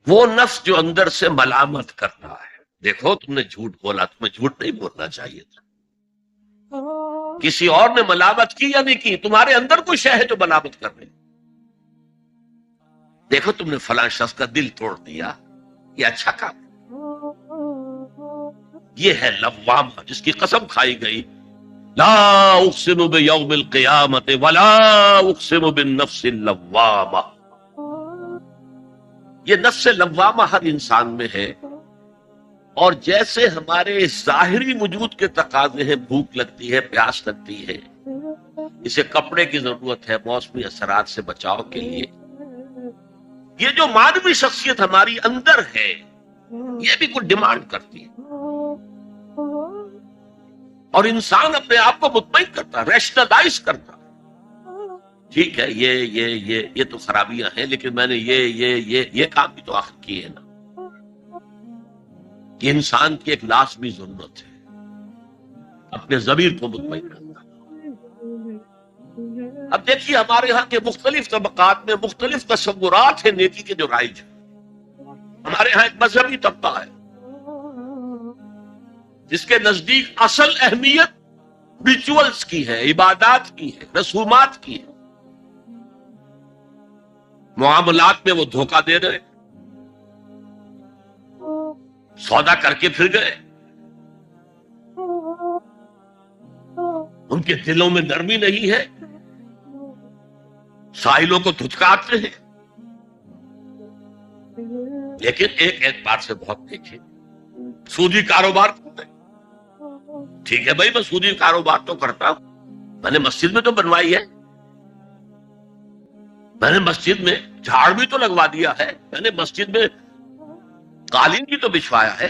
وہ نفس جو اندر سے ملامت کرتا ہے، دیکھو تم نے جھوٹ بولا، تمہیں جھوٹ نہیں بولنا چاہیے تھا. کسی اور نے ملامت کی یا نہیں کی، تمہارے اندر کوئی شے ہے جو ملامت کر رہی. دیکھو تم نے فلاں شخص کا دل توڑ دیا، یہ اچھا کام. یہ ہے لوامہ جس کی قسم کھائی گئی، لا اقسم بیوم القیامت ولا اقسم بالنفس اللوامہ. یہ نفس لوامہ ہر انسان میں ہے، اور جیسے ہمارے ظاہری وجود کے تقاضے ہیں، بھوک لگتی ہے، پیاس لگتی ہے، اسے کپڑے کی ضرورت ہے موسمی اثرات سے بچاؤ کے لیے، یہ جو مانوی شخصیت ہماری اندر ہے یہ بھی کوئی ڈیمانڈ کرتی ہے. اور انسان اپنے آپ کو مطمئن کرتا، ریشنلائز کرتا، ٹھیک ہے یہ تو خرابیاں ہیں، لیکن میں نے یہ کام بھی تو آخر کیے ہیں نا. یہ انسان کی ایک لازمی ضرورت ہے، اپنے ضمیر کو مطمئن کرنا. اب دیکھیے ہمارے ہاں کے مختلف طبقات میں مختلف تصورات ہیں نیکی کے جو رائج ہیں. ہمارے ہاں ایک مذہبی طبقہ ہے جس کے نزدیک اصل اہمیت ریچولز کی ہے، عبادات کی ہے، رسومات کی ہے. معاملات میں وہ دھوکہ دے رہے، سودا کر کے پھر گئے، ان کے دلوں میں نرمی نہیں ہے، سائلوں کو دھتکارتے ہیں. لیکن ایک اعتبار سے بہت دیکھیں، سودی کاروبار کرتے ہیں. ٹھیک ہے بھائی، میں سودی کاروبار تو کرتا ہوں، میں نے مسجد میں تو بنوائی ہے، میں نے مسجد میں جھاڑ بھی تو لگوا دیا ہے، میں نے مسجد میں قالین بھی تو بچھوایا ہے.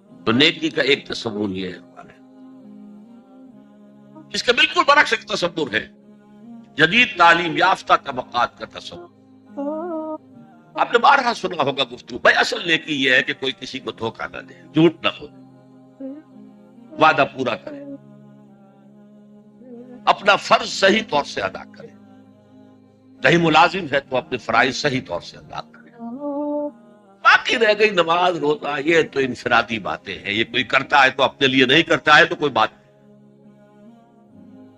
تو نیکی کا ایک تصور یہ ہے ہمارے، اس کا بالکل برعکس ایک تصور ہے جدید تعلیم یافتہ طبقات کا تصور. آپ نے بارہا سنا ہوگا گفتگو، بھائی اصل نیکی یہ ہے کہ کوئی کسی کو دھوکہ نہ دے، جھوٹ نہ ہو، وعدہ پورا کرے، اپنا فرض صحیح طور سے ادا کرے، کہیں ملازم ہے تو اپنے فرائض صحیح طور سے ادا کرے. باقی رہ گئی نماز روزہ، یہ تو انفرادی باتیں ہیں، یہ کوئی کرتا ہے تو اپنے لیے، نہیں کرتا ہے تو کوئی بات نہیں.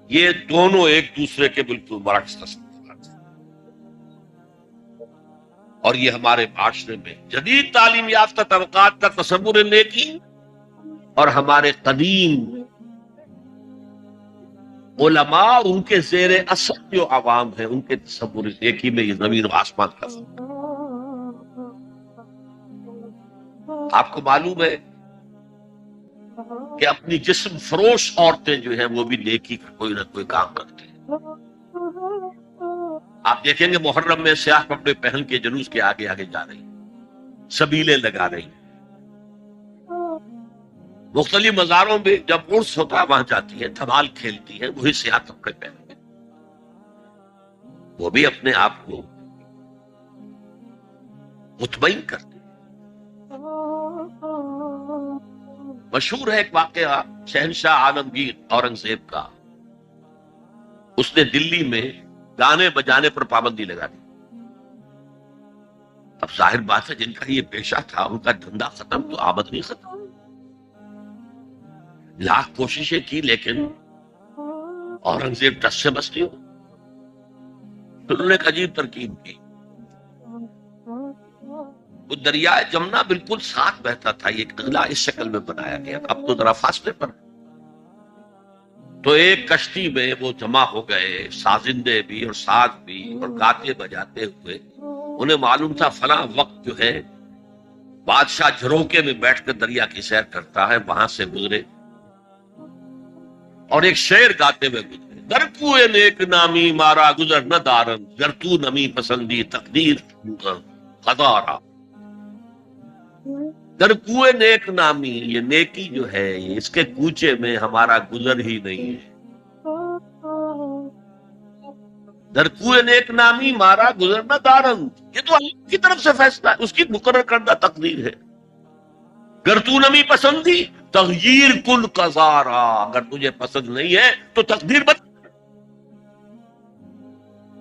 یہ دونوں ایک دوسرے کے بالکل برعکس تصورات ہیں. اور یہ ہمارے معاشرے میں جدید تعلیم یافتہ طبقات کا تصور نیکی اور ہمارے قدیم علماء اور ان کے زیر اثر جو عوام ہیں ان کے تصور نیکی میں یہ زمین و آسمان کا فرق. آپ کو معلوم ہے کہ اپنی جسم فروش عورتیں جو ہیں وہ بھی نیکی کا کوئی نہ کوئی کام کرتے ہیں. آپ دیکھیں گے محرم میں سیاہ کپڑے پہن کے جلوس کے آگے آگے جا رہی ہیں، سبیلیں لگا رہی ہیں. مختلف مزاروں میں جب عرس ہوتا ہے وہاں جاتی ہیں، دھمال کھیلتی ہیں، وہی سیاہ کپڑے پہن کے. وہ بھی اپنے آپ کو مطمئن کرتے. مشہور ہے ایک واقعہ شہنشاہ عالمگیر اورنگزیب کا، اس نے دلی میں گانے بجانے پر پابندی لگا دی. اب ظاہر بات ہے جن کا یہ پیشہ تھا ان کا دھندا ختم تو آمدنی ختم. لاکھ کوششیں کی لیکن اورنگزیب ٹس سے بس نہیں ہو. تو انہوں نے ایک عجیب ترکیب کی. وہ دریائے جمنا بالکل ساتھ بہتا تھا، یہ قلعہ اس شکل میں بنایا گیا، اب تو ذرا فاصلے پر. تو ایک کشتی میں وہ جمع ہو گئے، سازندے بھی اور ساز بھی، اور گاتے بجاتے ہوئے. انہیں معلوم تھا فلاں وقت جو ہے بادشاہ جھروکے میں بیٹھ کر دریا کی سیر کرتا ہے، وہاں سے گزرے اور ایک شعر گاتے ہوئے گزرے. در کوئے نیک نامی مارا گزر نہ دارن، گر تو نمی پسندی تقدیر خزارا. در کوئے نیک نامی، یہ نیکی جو ہے اس کے کوچے میں ہمارا گزر ہی نہیں ہے. در کوئے نیک نامی مارا گزر نہ دارن، یہ تو اللہ کی طرف سے فیصلہ ہے، اس کی مقرر کردہ تقدیر ہے. گر تو نمی پسندی تغییر کل قزارا، اگر تجھے پسند نہیں ہے تو تقدیر بدل.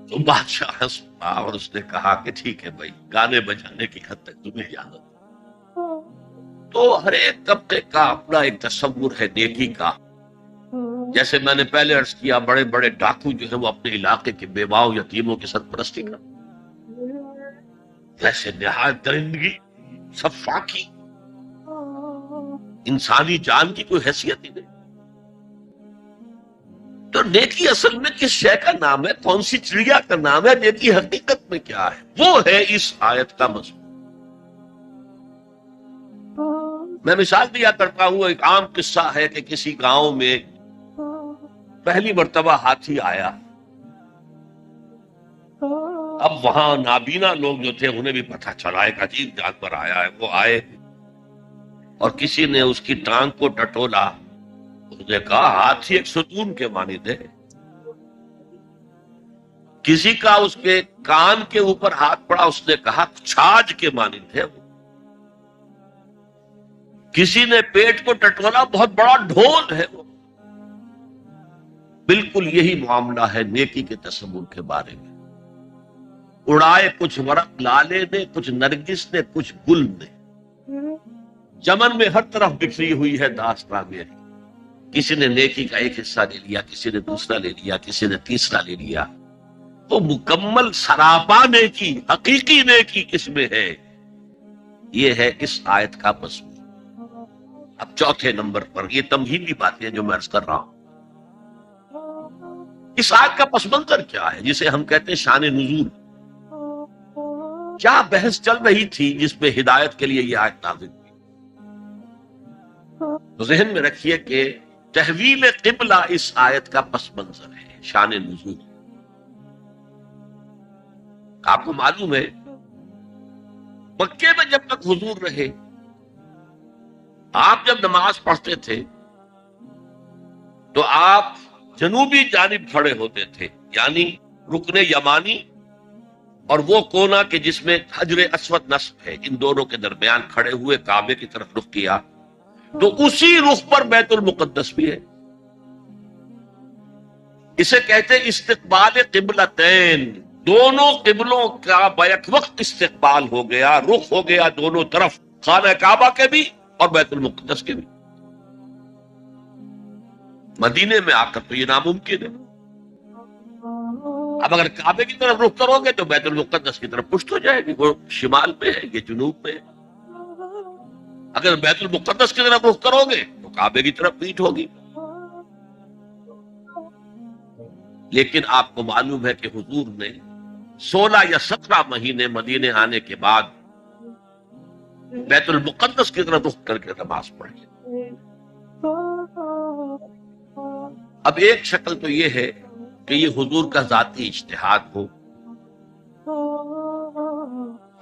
تو بادشاہ سنا اور اس نے کہا کہ ٹھیک ہے بھائی، گانے بجانے کی حد تک تمہیں اجازت۔ تو ہر ایک طبقے کا اپنا ایک تصور ہے نیکی کا۔ جیسے میں نے پہلے عرض کیا، بڑے بڑے ڈاکو جو ہیں وہ اپنے علاقے کے بیواؤں یتیموں کی سرپرستی کرتے، ویسے نہایت درندگی، سفاکی، انسانی جان کی کوئی حیثیت ہی نہیں۔ تو نیکی اصل میں کس شے کا نام ہے، کون سی چڑیا کا نام ہے، نیکی حقیقت میں کیا ہے، وہ ہے اس آیت کا مضمون۔ میں مثال دیا کرتا ہوں، ایک عام قصہ ہے کہ کسی گاؤں میں پہلی مرتبہ ہاتھی آیا۔ اب وہاں نابینا لوگ جو تھے انہیں بھی پتہ چلا ایک عجیب جانور آیا ہے۔ وہ آئے اور کسی نے اس کی ٹانگ کو ٹٹولا، اس نے کہا ہاتھی ایک ستون کے مانند ہے۔ کسی کا اس کے کان کے اوپر ہاتھ پڑا، اس نے کہا چھاج کے مانند ہے وہ۔ کسی نے پیٹ کو ٹٹولا، بہت بڑا ڈھول ہے وہ۔ بالکل یہی معاملہ ہے نیکی کے تصور کے بارے میں۔ اڑائے کچھ ورق لالے نے، کچھ نرگس نے، کچھ گل نے، چمن میں ہر طرف بکھری ہوئی ہے داستاں میری۔ کسی نے نیکی کا ایک حصہ لے لیا، کسی نے دوسرا لے لیا، کسی نے تیسرا لے لیا۔ تو مکمل سراپا نیکی، حقیقی نیکی کس میں ہے، یہ ہے اس آیت کا مضمون۔ اب چوتھے نمبر پر یہ تمہیدی باتیں جو میں عرض کر رہا ہوں، اس آیت کا پس منظر کیا ہے جسے ہم کہتے ہیں شان نزول۔ کیا بحث چل رہی تھی جس میں ہدایت کے لیے یہ آیت نازل ہوئی؟ تو ذہن میں رکھیے کہ تحویل قبلہ اس آیت کا پس منظر ہے، شان نزول۔ آپ کو معلوم ہے مکے میں جب تک حضور رہے، آپ جب نماز پڑھتے تھے تو آپ جنوبی جانب کھڑے ہوتے تھے، یعنی رکن یمانی اور وہ کونا کہ جس میں حجر اسود نصب ہے، ان دونوں کے درمیان کھڑے ہوئے کعبے کی طرف رخ کیا۔ تو اسی رخ پر بیت المقدس بھی ہے۔ اسے کہتے ہیں استقبال قبلتین، دونوں قبلوں کا بیک وقت استقبال ہو گیا، رخ ہو گیا دونوں طرف، خانہ کعبہ کے بھی اور بیت المقدس کے بھی۔ مدینے میں آ کر تو یہ ناممکن ہے۔ اب اگر کعبے کی طرف رخ کرو گے تو بیت المقدس کی طرف پشت ہو جائے گی، وہ شمال میں ہے، یہ جنوب میں ہے۔ اگر بیت المقدس کی طرف رخ کرو گے تو کعبے کی طرف پیٹھ ہوگی۔ لیکن آپ کو معلوم ہے کہ حضور نے 16 یا 17 مہینے مدینے آنے کے بعد بیت المقدس کی طرف رخ کر کے نماز پڑھی۔ اب ایک شکل تو یہ ہے کہ یہ حضور کا ذاتی اجتہاد ہو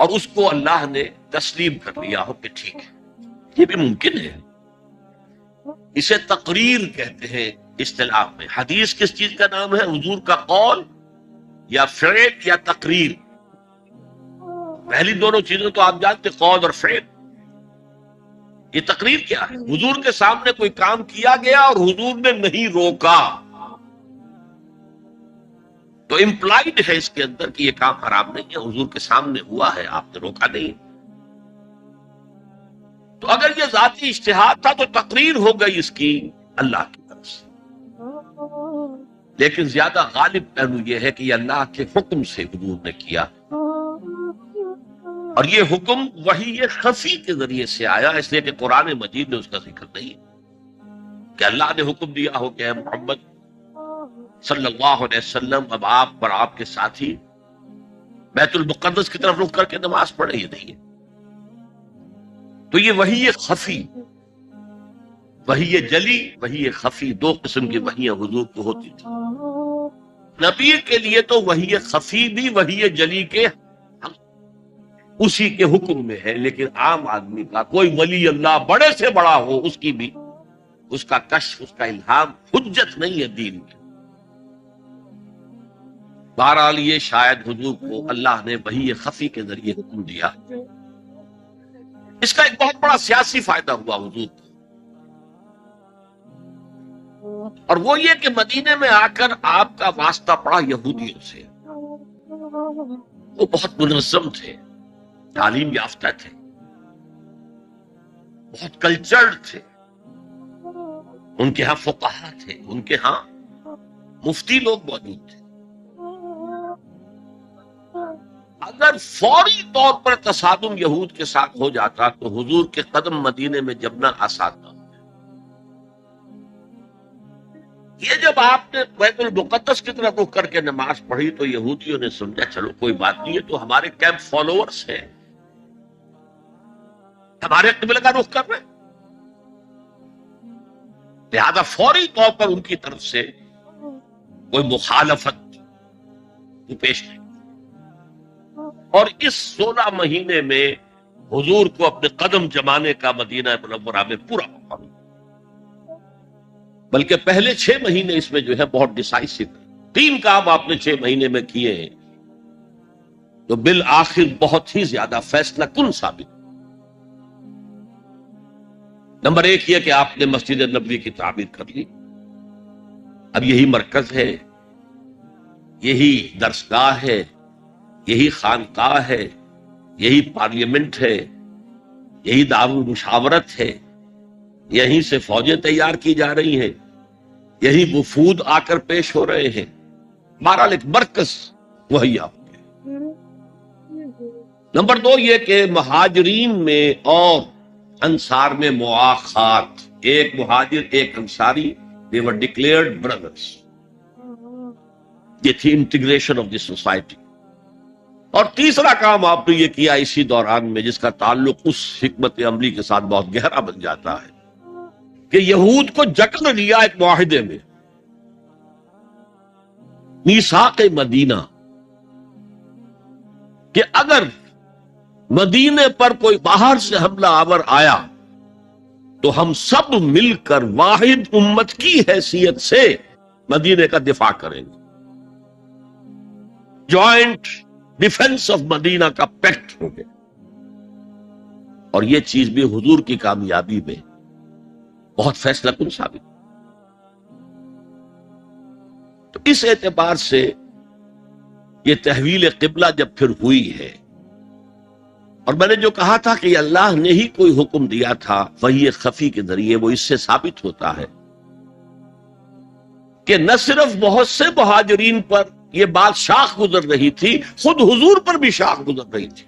اور اس کو اللہ نے تسلیم کر لیا ہو کہ ٹھیک ہے، یہ بھی ممکن ہے۔ اسے تقریر کہتے ہیں اصطلاح میں۔ حدیث کس چیز کا نام ہے؟ حضور کا قول یا فعل یا تقریر۔ پہلی دونوں چیزیں تو آپ جانتے، قول اور فعل۔ یہ تقریر کیا ہے؟ حضور کے سامنے کوئی کام کیا گیا اور حضور نے نہیں روکا، تو امپلائڈ ہے اس کے اندر کہ یہ کام حرام نہیں ہے، حضور کے سامنے ہوا ہے، آپ نے روکا نہیں۔ تو اگر یہ ذاتی اجتہاد تھا تو تقریر ہو گئی اس کی اللہ کی طرف سے۔ لیکن زیادہ غالب پہلو یہ ہے کہ یہ اللہ کے حکم سے حضور نے کیا، اور یہ حکم وحی خفی کے ذریعے سے آیا، اس لیے کہ قرآن مجید میں اس کا ذکر نہیں کہ اللہ نے حکم دیا ہو کہ اے محمد صلی اللہ علیہ وسلم اب آپ پر آپ کے ساتھی بیت المقدس کی طرف رخ کر کے نماز پڑھے، یہ نہیں ہے۔ تو یہ وحی خفی، وحی جلی، وحی خفی، دو قسم کی وحیاں حضور کو ہوتی تھی۔ نبی کے لیے تو وحی خفی بھی وحی جلی کے اسی کے حکم میں ہے، لیکن عام آدمی کا، کوئی ولی اللہ بڑے سے بڑا ہو، اس کی بھی اس کا کشف، اس کا الہام حجت نہیں ہے دین کی۔ بہرحال یہ شاید حضور کو اللہ نے وحی خفی کے ذریعے حکم دیا۔ اس کا ایک بہت بڑا سیاسی فائدہ ہوا حضور کو، اور وہ یہ کہ مدینے میں آ کر آپ کا واسطہ پڑا یہودیوں سے۔ وہ بہت منظم تھے، تعلیم یافتہ تھے، بہت کلچرڈ تھے، ان کے ہاں فقہا تھے، ان کے ہاں مفتی لوگ موجود تھے۔ اگر فوری طور پر تصادم یہود کے ساتھ ہو جاتا تو حضور کے قدم مدینے میں جمنا آسان نہ ہوتا۔ یہ جب آپ نے بیت المقدس کی طرف رخ کر کے نماز پڑھی تو یہودیوں نے سمجھا چلو کوئی بات نہیں ہے، تو ہمارے کیمپ فالوورز ہیں، ہمارے قبلے کا رخ کر رہے ہیں، لہذا فوری طور پر ان کی طرف سے کوئی مخالفت پیش نہیں۔ اور اس 16 مہینے میں حضور کو اپنے قدم جمانے کا مدینہ منورہ میں پورا موقع ملا، بلکہ پہلے 6 مہینے اس میں جو ہے بہت ڈیسائسو ہے۔ 3 کام آپ نے 6 مہینے میں کیے ہیں تو بالآخر بہت ہی زیادہ فیصلہ کن ثابت۔ نمبر 1 یہ کہ آپ نے مسجد نبوی کی تعمیر کر لی، اب یہی مرکز ہے، یہی درسگاہ ہے، یہی خانقاہ ہے، یہی پارلیمنٹ ہے، یہی دارالمشاورت ہے، یہیں سے فوجیں تیار کی جا رہی ہیں، یہی وفود آ کر پیش ہو رہے ہیں، بہرحال ایک مرکز مہیا ہو گیا۔ نمبر 2 یہ کہ مہاجرین میں اور انصار میں مواخات، ایک مہاجر ایک Ansari, they were declared brothers، یہ تھی انٹیگریشن آف دی سوسائٹی۔ اور تیسرا کام آپ نے یہ کیا اسی دوران میں جس کا تعلق اس حکمت عملی کے ساتھ بہت گہرا بن جاتا ہے کہ یہود کو جکڑ لیا ایک معاہدے میں، میثاق مدینہ، کہ اگر مدینے پر کوئی باہر سے حملہ آور آیا تو ہم سب مل کر واحد امت کی حیثیت سے مدینے کا دفاع کریں گے۔ جوائنٹ ڈیفنس آف مدینہ کا پیکٹ ہو گیا، اور یہ چیز بھی حضور کی کامیابی میں بہت فیصلہ کن ثابت۔ تو اس اعتبار سے یہ تحویل قبلہ جب پھر ہوئی ہے، اور میں نے جو کہا تھا کہ اللہ نے ہی کوئی حکم دیا تھا وحی خفی کے ذریعے، وہ اس سے ثابت ہوتا ہے کہ نہ صرف بہت سے مہاجرین پر یہ بات شاخ گزر رہی تھی، خود حضور پر بھی شاخ گزر رہی تھی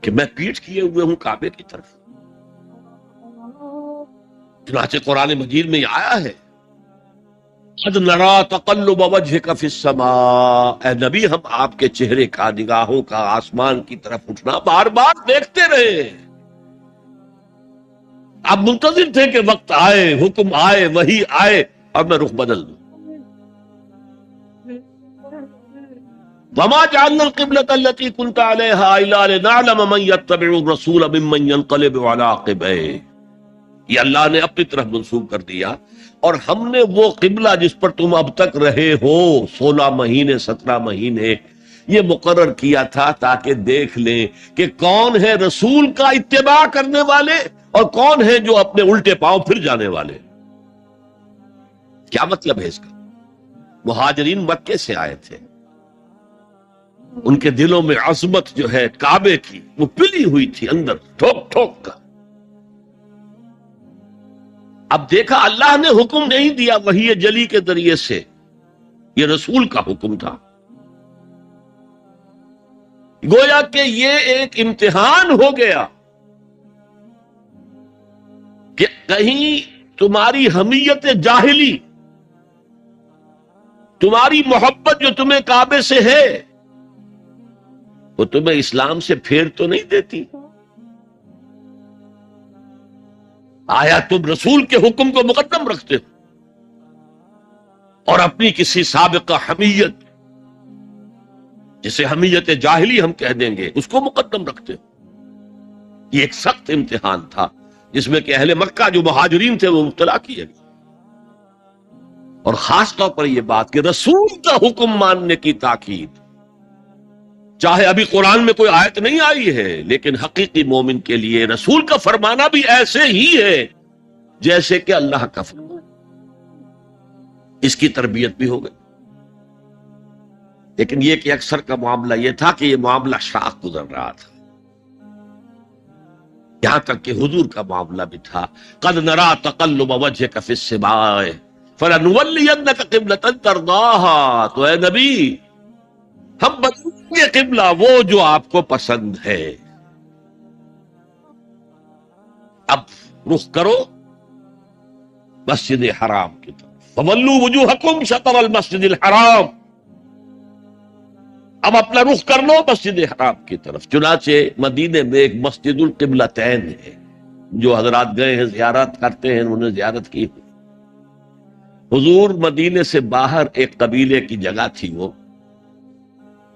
کہ میں پیٹھ کیے ہوئے ہوں کعبے کی طرف۔ چنانچہ قرآن مجید میں یہ آیا ہے قد نرا تقلب وجهك في السماء، اے نبی ہم آپ کے چہرے کا، نگاہوں کا آسمان کی طرف اٹھنا بار بار دیکھتے رہے۔ آپ منتظر تھے کہ وقت آئے، حکم آئے، وحی آئے اور میں رخ بدل دوں۔ وما جعلنا القبلة التي كنت عليها الا لنعلم من يتبع الرسول ممن ينقلب على عقبيه، یہ اللہ نے اپنی طرف منسوب کر دیا، اور ہم نے وہ قبلہ جس پر تم اب تک رہے ہو 16 مہینے 17 مہینے یہ مقرر کیا تھا تاکہ دیکھ لیں کہ کون ہے رسول کا اتباع کرنے والے اور کون ہے جو اپنے الٹے پاؤں پھر جانے والے۔ کیا مطلب ہے اس کا؟ مہاجرین مکے سے آئے تھے، ان کے دلوں میں عظمت جو ہے کعبے کی وہ پلی ہوئی تھی اندر ٹھوک ٹھوک کا۔ اب دیکھا اللہ نے حکم نہیں دیا وحی جلی کے ذریعے سے، یہ رسول کا حکم تھا، گویا کہ یہ ایک امتحان ہو گیا کہ کہیں تمہاری حمیت جاہلی، تمہاری محبت جو تمہیں کعبے سے ہے وہ تمہیں اسلام سے پھیر تو نہیں دیتی؟ آیا تم رسول کے حکم کو مقدم رکھتے ہو اور اپنی کسی سابقہ حمیت، جسے حمیت جاہلی ہم کہہ دیں گے، اس کو مقدم رکھتے ہو؟ یہ ایک سخت امتحان تھا جس میں کہ اہل مکہ جو مہاجرین تھے وہ مبتلا کیے گئے، اور خاص طور پر یہ بات کہ رسول کا حکم ماننے کی تاکید، چاہے ابھی قرآن میں کوئی آیت نہیں آئی ہے لیکن حقیقی مومن کے لیے رسول کا فرمانا بھی ایسے ہی ہے جیسے کہ اللہ کا فرمان۔ اس کی تربیت بھی ہو گئی۔ لیکن یہ کہ اکثر کا معاملہ یہ تھا کہ یہ معاملہ شاخ گزر رہا تھا، یہاں تک کہ حضور کا معاملہ بھی تھا قد نرا تقلب وجهك في السماء فلنولينك قبلة ترضاها، تو اے نبی ہم بدلیں گے قبلہ وہ جو آپ کو پسند ہے، اب رخ کرو مسجد حرام کی طرف، فولوا وجوہکم شطر المسجد الحرام، اب اپنا رخ کر لو مسجد حرام کی طرف۔ چنانچہ مدینے میں ایک مسجد القبلتین ہے، جو حضرات گئے ہیں زیارت کرتے ہیں، انہوں نے زیارت کی۔ حضور مدینے سے باہر ایک قبیلے کی جگہ تھی، وہ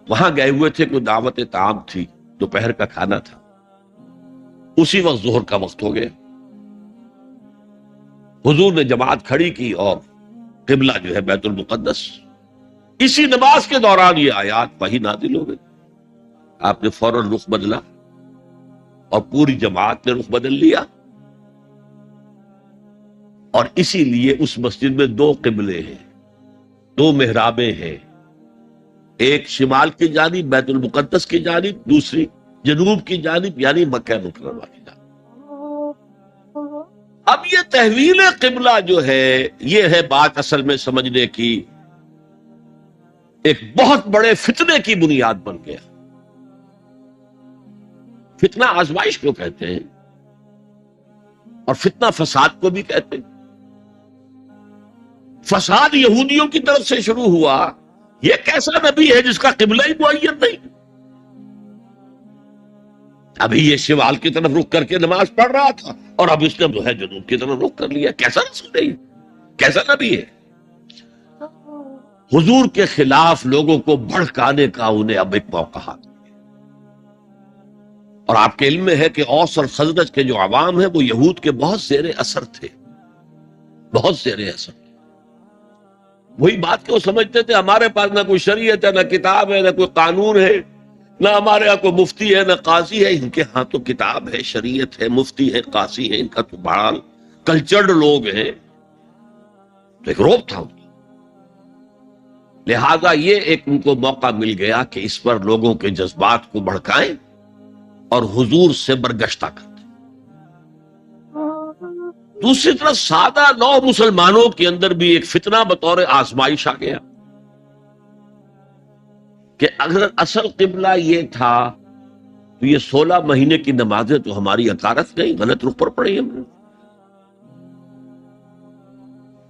وہاں گئے ہوئے تھے، کوئی دعوت طعام تھی، دوپہر کا کھانا تھا، اسی وقت ظہر کا وقت ہو گیا۔ حضور نے جماعت کھڑی کی اور قبلہ جو ہے بیت المقدس، اسی نماز کے دوران یہ آیات وحی نازل ہو گئی، آپ نے فوراً رخ بدلا اور پوری جماعت نے رخ بدل لیا، اور اسی لیے اس مسجد میں دو قبلے ہیں، دو محرابیں ہیں، ایک شمال کی جانب بیت المقدس کی جانب، دوسری جنوب کی جانب یعنی مکہ مکرمہ کی جانب۔ اب یہ تحویل قبلہ جو ہے، یہ ہے بات اصل میں سمجھنے کی، ایک بہت بڑے فتنے کی بنیاد بن گیا۔ فتنہ آزمائش کو کہتے ہیں، اور فتنہ فساد کو بھی کہتے ہیں۔ فساد یہودیوں کی طرف سے شروع ہوا، یہ کیسا نبی ہے جس کا قبلہ ہی معین نہیں؟ ابھی یہ شمال کی طرف رخ کر کے نماز پڑھ رہا تھا، اور اب اس نے جو ہے جنوب کی طرف رخ کر لیا، کیسا رسول ہے، کیسا نبی ہے؟ حضور کے خلاف لوگوں کو بھڑکانے کا انہیں اب ایک موقع حاصل ہے۔ اور آپ کے علم میں ہے کہ اوس اور خزرج کے جو عوام ہیں وہ یہود کے بہت زیر اثر تھے، بہت زیر اثر تھے۔ وہی بات کہ وہ سمجھتے تھے ہمارے پاس نہ کوئی شریعت ہے، نہ کتاب ہے، نہ کوئی قانون ہے، نہ ہمارے ہاں کوئی مفتی ہے، نہ قاضی ہے۔ ان کے ہاں تو کتاب ہے، شریعت ہے، مفتی ہے، قاضی ہے، ان کا تو بہرحال کلچرڈ لوگ ہیں، تو ایک روب تھا ان کا۔ لہذا یہ ایک ان کو موقع مل گیا کہ اس پر لوگوں کے جذبات کو بھڑکائیں اور حضور سے برگشتہ کر دیں۔ دوسری طرف سادہ نو مسلمانوں کے اندر بھی ایک فتنہ بطور آزمائش آ گیا کہ اگر اصل قبلہ یہ تھا تو یہ 16 مہینے کی نمازیں تو ہماری عقارت نہیں، غلط رخ پر پڑی ہم نے،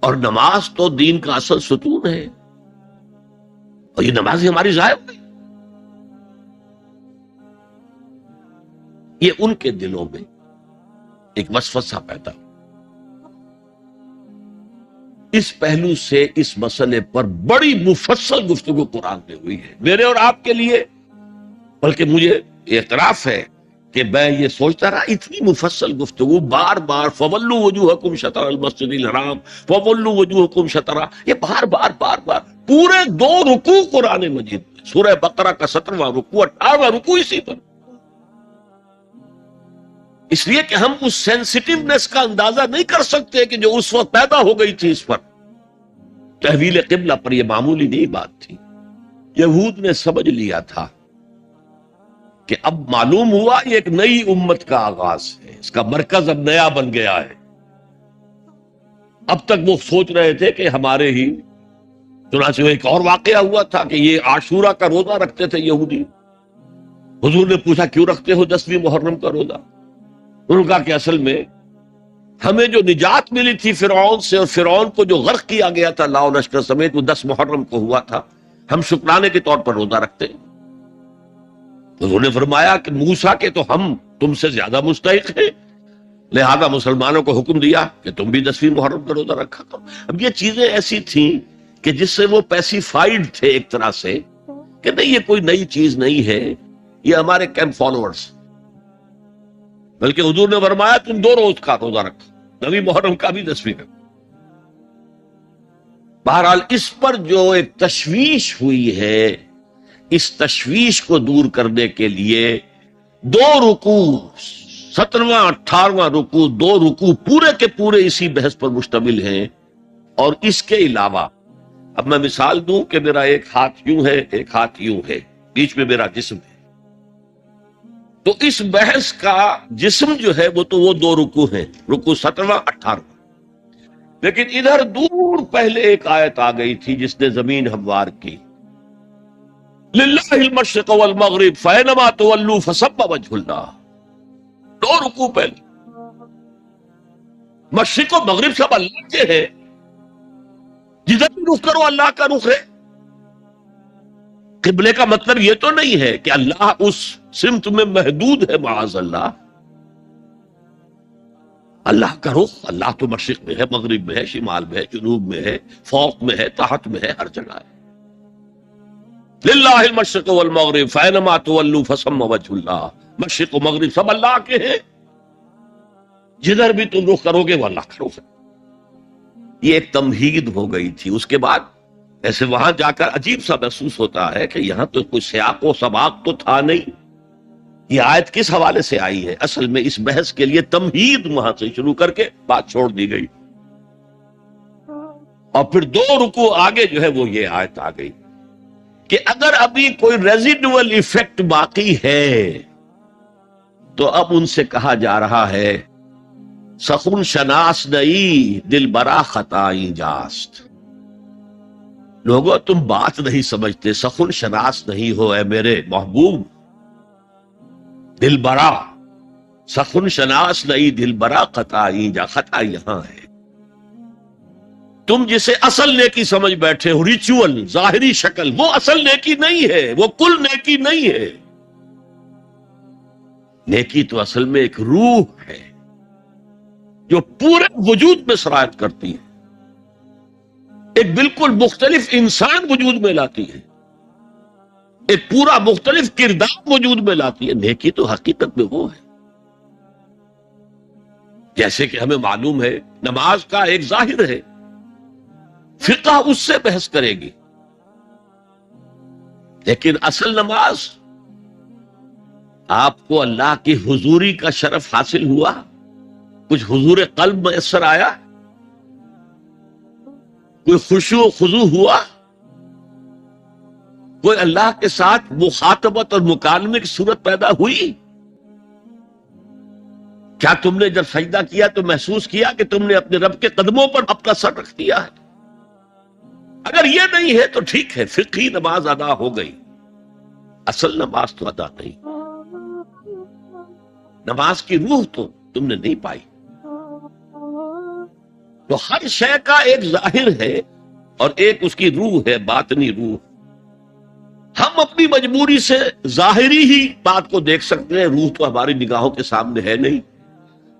اور نماز تو دین کا اصل ستون ہے، اور یہ نمازیں ہماری ضائع ہو گئی۔ یہ ان کے دلوں میں ایک وسوسہ پیدا ہوا۔ اس پہلو سے اس مسئلے پر بڑی مفصل گفتگو قرآن میں ہوئی ہے، میرے اور آپ کے لیے، بلکہ مجھے اعتراف ہے کہ میں یہ سوچتا رہا اتنی مفصل گفتگو بار بار فولوا وجوہکم شطر المسجد الحرام، فولوا وجوہکم شطرہ، یہ بار بار پورے 2 رکوع قرآن مجید میں، سورہ بقرہ کا 17واں رکوع، 18واں رکوع اسی پر، اس لیے کہ ہم اس سینسٹیونیس کا اندازہ نہیں کر سکتے کہ جو اس وقت پیدا ہو گئی تھی اس پر، تحویل قبلہ پر۔ یہ معمولی نہیں بات تھی، یہود نے سمجھ لیا تھا کہ اب معلوم ہوا یہ ایک نئی امت کا آغاز ہے، اس کا مرکز اب نیا بن گیا ہے۔ اب تک وہ سوچ رہے تھے کہ ہمارے ہی، چنانچہ ایک اور واقعہ ہوا تھا کہ یہ عاشورہ کا روزہ رکھتے تھے یہودی۔ حضور نے پوچھا کیوں رکھتے ہو 10ویں محرم کا روزہ؟ انہوں نے کہا کہ اصل میں ہمیں جو نجات ملی تھی فرعون سے، اور فرعون کو جو غرق کیا گیا تھا لاؤ لشکر سمیت، وہ 10 محرم کو ہوا تھا، ہم شکرانے کے طور پر روزہ رکھتے ہیں۔ حضور نے فرمایا کہ موسیٰ کے تو ہم تم سے زیادہ مستحق ہیں، لہذا مسلمانوں کو حکم دیا کہ تم بھی 10ویں محرم کا روزہ رکھا کرو۔ اب یہ چیزیں ایسی تھیں کہ جس سے وہ پیسیفائیڈ تھے ایک طرح سے، کہ نہیں یہ کوئی نئی چیز نہیں ہے، یہ ہمارے کیمپ فالوورز۔ بلکہ حضور نے فرمایا تم 2 روز کا روزہ رکھو، 9ویں محرم کا بھی 10ویں کا۔ بہرحال اس پر جو ایک تشویش ہوئی ہے، اس تشویش کو دور کرنے کے لیے 2 رکوع، 17واں 18واں رکوع، 2 رکوع پورے کے پورے اسی بحث پر مشتمل ہیں۔ اور اس کے علاوہ اب میں مثال دوں کہ میرا ایک ہاتھ یوں ہے، ایک ہاتھ یوں ہے، بیچ میں میرا جسم ہے، تو اس بحث کا جسم جو ہے وہ تو وہ دو رکوع ہیں، رکوع 17واں 18واں، لیکن ادھر دور پہلے ایک آیت آ گئی تھی جس نے زمین ہموار کی، للہ المشرق والمغرب فینما تولوا فثم وجہ اللہ، دو رکوع پہلے، مشرق و مغرب سب اللہ کے ہیں، جدھر بھی رخ کرو اللہ کا رخ ہے۔ قبلے کا مطلب یہ تو نہیں ہے کہ اللہ اس سمت میں محدود ہے، معاذ اللہ، اللہ کا رخ، اللہ تو مشرق میں ہے، مغرب میں ہے، شمال میں ہے، جنوب میں ہے، فوق میں ہے، تحت میں ہے، ہر جگہ ہے۔ للہ المشرق والمغرب فینما تولوا فثم وجہ اللہ، مشرق و مغرب سب اللہ کے ہیں، جدھر بھی تم رخ کرو گے وہ اللہ کا رخ ہے۔ یہ ایک تمہید ہو گئی تھی۔ اس کے بعد ایسے وہاں جا کر عجیب سا محسوس ہوتا ہے کہ یہاں تو کوئی سیاق و سباق تو تھا نہیں، یہ آیت کس حوالے سے آئی ہے؟ اصل میں اس بحث کے لیے تمہید وہاں سے شروع کر کے بات چھوڑ دی گئی، اور پھر دو رکوع آگے جو ہے وہ یہ آیت آ گئی کہ اگر ابھی کوئی ریزیڈول ایفیکٹ باقی ہے تو اب ان سے کہا جا رہا ہے سخن شناس نئی دل برا خطائی جاست، لوگوں تم بات نہیں سمجھتے، سخن شناس نہیں ہو اے میرے محبوب، دل برا، سخن شناس نئی دل برا خطائی جا، خطا یہاں ہے، تم جسے اصل نیکی سمجھ بیٹھے ہو، ریچول، ظاہری شکل، وہ اصل نیکی نہیں ہے، وہ کل نیکی نہیں ہے۔ نیکی تو اصل میں ایک روح ہے جو پورے وجود میں سرایت کرتی ہے، ایک بالکل مختلف انسان وجود میں لاتی ہے، ایک پورا مختلف کردار وجود میں لاتی ہے۔ نیکی تو حقیقت میں وہ ہے، جیسے کہ ہمیں معلوم ہے نماز کا ایک ظاہر ہے، فقہ اس سے بحث کرے گی، لیکن اصل نماز، آپ کو اللہ کی حضوری کا شرف حاصل ہوا، کچھ حضور قلب میسر آیا، کوئی خشوع و خضوع ہوا، کوئی اللہ کے ساتھ مخاطبت اور مکالمے کی صورت پیدا ہوئی؟ کیا تم نے جب سجدہ کیا تو محسوس کیا کہ تم نے اپنے رب کے قدموں پر اپنا سر رکھ دیا ہے؟ اگر یہ نہیں ہے تو ٹھیک ہے، فقہی نماز ادا ہو گئی، اصل نماز تو ادا نہیں، نماز کی روح تو تم نے نہیں پائی۔ تو ہر شے کا ایک ظاہر ہے اور ایک اس کی روح ہے، باطنی روح۔ ہم اپنی مجبوری سے ظاہری ہی بات کو دیکھ سکتے ہیں، روح تو ہماری نگاہوں کے سامنے ہے نہیں،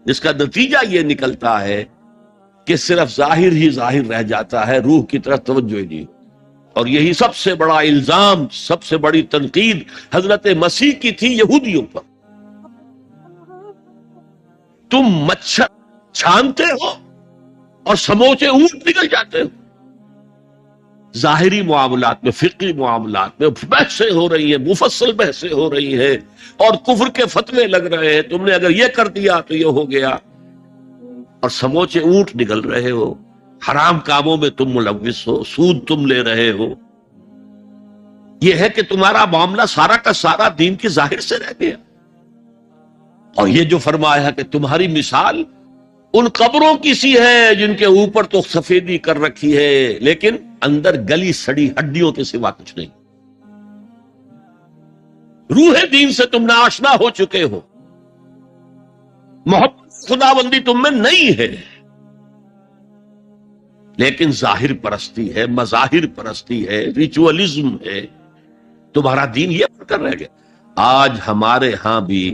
جس کا نتیجہ یہ نکلتا ہے کہ صرف ظاہر ہی ظاہر رہ جاتا ہے، روح کی طرف توجہ ہی نہیں۔ اور یہی سب سے بڑا الزام، سب سے بڑی تنقید حضرت مسیح کی تھی یہودیوں پر۔ تم مچھر چھانتے ہو اور سموچے اونٹ نکل جاتے ہو۔ ظاہری معاملات میں، فقہی معاملات میں بحثیں ہو رہی ہیں، مفصل بحثیں ہو رہی ہیں، اور کفر کے فتوے لگ رہے ہیں، تم نے اگر یہ کر دیا تو یہ ہو گیا، اور سموچے اونٹ نکل رہے ہو، حرام کاموں میں تم ملوث ہو، سود تم لے رہے ہو۔ یہ ہے کہ تمہارا معاملہ سارا کا سارا دین کی ظاہر سے رہ گیا۔ اور یہ جو فرمایا کہ تمہاری مثال ان قبروں کی سی ہے جن کے اوپر تو سفیدی کر رکھی ہے لیکن اندر گلی سڑی ہڈیوں کے سوا کچھ نہیں۔ روح دین سے تم ناآشنا ہو چکے ہو، محبت خدا بندی تم میں نہیں ہے، لیکن ظاہر پرستی ہے، مظاہر پرستی ہے، ریچولزم ہے، تمہارا دین یہ پڑھ کر رہ گیا۔ آج ہمارے ہاں بھی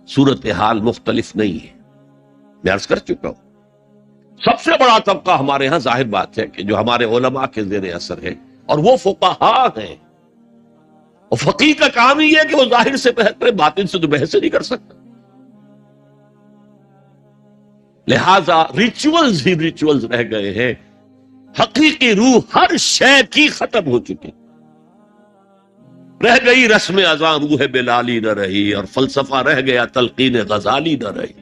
صورتحال مختلف نہیں ہے، میں عرض کر چکا ہوں۔ سب سے بڑا طبقہ ہمارے ہاں ظاہر بات ہے کہ جو ہمارے علماء کے زیر اثر ہے، اور وہ فقہاء ہیں، اور فقیہ کا کام ہی ہے کہ وہ ظاہر سے بحث کرے، باطن سے تو بحث نہیں کر سکتا۔ لہذا ریچولز ہی ریچولز رہ گئے ہیں، حقیقی روح ہر شے کی ختم ہو چکی، رہ گئی رسم اذاں روح بلالی نہ رہی، اور فلسفہ رہ گیا تلقین غزالی نہ رہی۔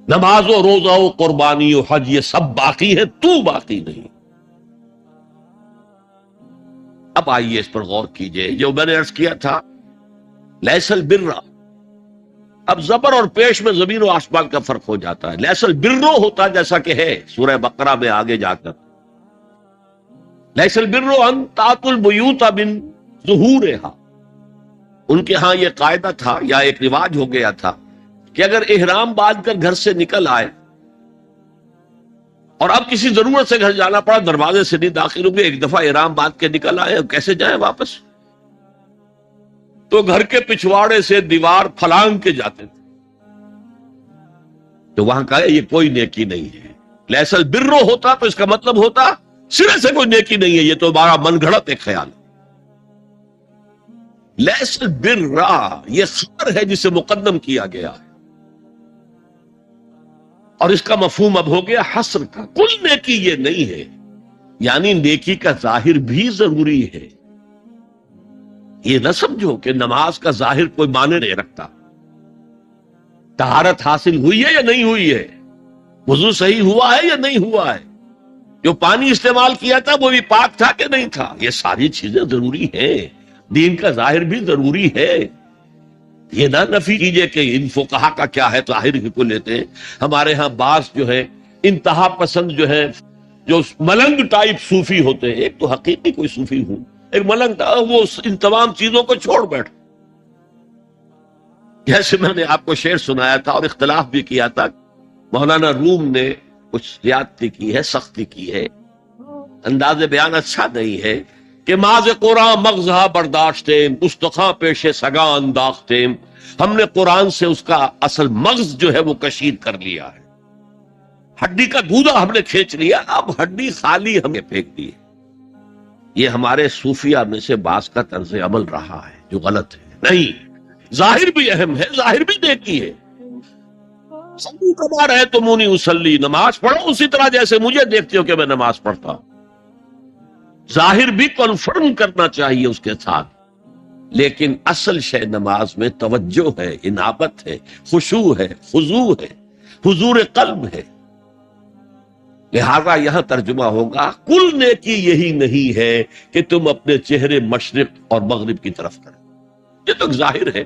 نماز و روزہ و قربانی و حج یہ سب باقی ہے، تو باقی نہیں۔ اب آئیے اس پر غور کیجئے، جو میں نے عرض کیا تھا لیس البر، اب زبر اور پیش میں زمین و آسمان کا فرق ہو جاتا ہے. لیس البر ہوتا جیسا کہ ہے سورہ بقرہ میں آگے جا کر، لیس البر ان تاتوا البیوت من ظہورها. ان کے ہاں یہ قاعدہ تھا یا ایک رواج ہو گیا تھا کہ اگر احرام باندھ کر گھر سے نکل آئے اور اب کسی ضرورت سے گھر جانا پڑا، دروازے سے نہیں داخل ہوں گے، ایک دفعہ احرام باندھ کے نکل آئے، اب کیسے جائیں واپس؟ تو گھر کے پچھواڑے سے دیوار پھلانگ کے جاتے تھے. تو وہاں کہا یہ کوئی نیکی نہیں ہے. لیس البر ہوتا تو اس کا مطلب ہوتا سرے سے کوئی نیکی نہیں ہے، یہ تو ہمارا من گھڑت ایک خیال ہے. لیس البر یہ خبر ہے جسے مقدم کیا گیا ہے، اور اس کا مفہوم اب ہو گیا حصر کا. کل نیکی یہ نہیں ہے، یعنی نیکی کا ظاہر بھی ضروری ہے. یہ نہ سمجھو کہ نماز کا ظاہر کوئی معنی نہیں رکھتا. طہارت حاصل ہوئی ہے یا نہیں ہوئی ہے، وضو صحیح ہوا ہے یا نہیں ہوا ہے، جو پانی استعمال کیا تھا وہ بھی پاک تھا کہ نہیں تھا، یہ ساری چیزیں ضروری ہیں. دین کا ظاہر بھی ضروری ہے. یہ نہ نفی کیجئے کہ ان فقہا کا کیا ہے، ظاہر ہی کو لیتے ہیں. ہمارے ہاں بعض جو ہے انتہا پسند جو ہے، جو ملنگ ٹائپ صوفی ہوتے ہیں، ایک تو حقیقی کوئی صوفی ہوں، ایک ملنگ تھا، وہ ان تمام چیزوں کو چھوڑ بیٹھ. جیسے میں نے آپ کو شعر سنایا تھا اور اختلاف بھی کیا تھا، مولانا روم نے کچھ زیادتی کی ہے، سختی کی ہے، انداز بیان اچھا نہیں ہے کہ ماز قرآن مغزہ برداشتیں مستخاں پیش سگاں انداختیں. ہم نے قرآن سے اس کا اصل مغز جو ہے وہ کشید کر لیا ہے، ہڈی کا گودا ہم نے کھینچ لیا، اب ہڈی خالی ہمیں پھینک دی. یہ ہمارے صوفیہ میں سے بعض کا طرز عمل رہا ہے جو غلط ہے. نہیں، ظاہر بھی اہم ہے، ظاہر بھی نیکی ہے. صلو کما رأیتمونی اصلی، نماز پڑھو اسی طرح جیسے مجھے دیکھتے ہو کہ میں نماز پڑھتا ہوں. ظاہر بھی کنفرم کرنا چاہیے اس کے ساتھ، لیکن اصل شے نماز میں توجہ ہے، انابت ہے، خشوع ہے، خضوع ہے، حضور قلب ہے. لہذا یہاں ترجمہ ہوگا کل نیکی یہی نہیں ہے کہ تم اپنے چہرے مشرق اور مغرب کی طرف کرو. یہ تو ظاہر ہے.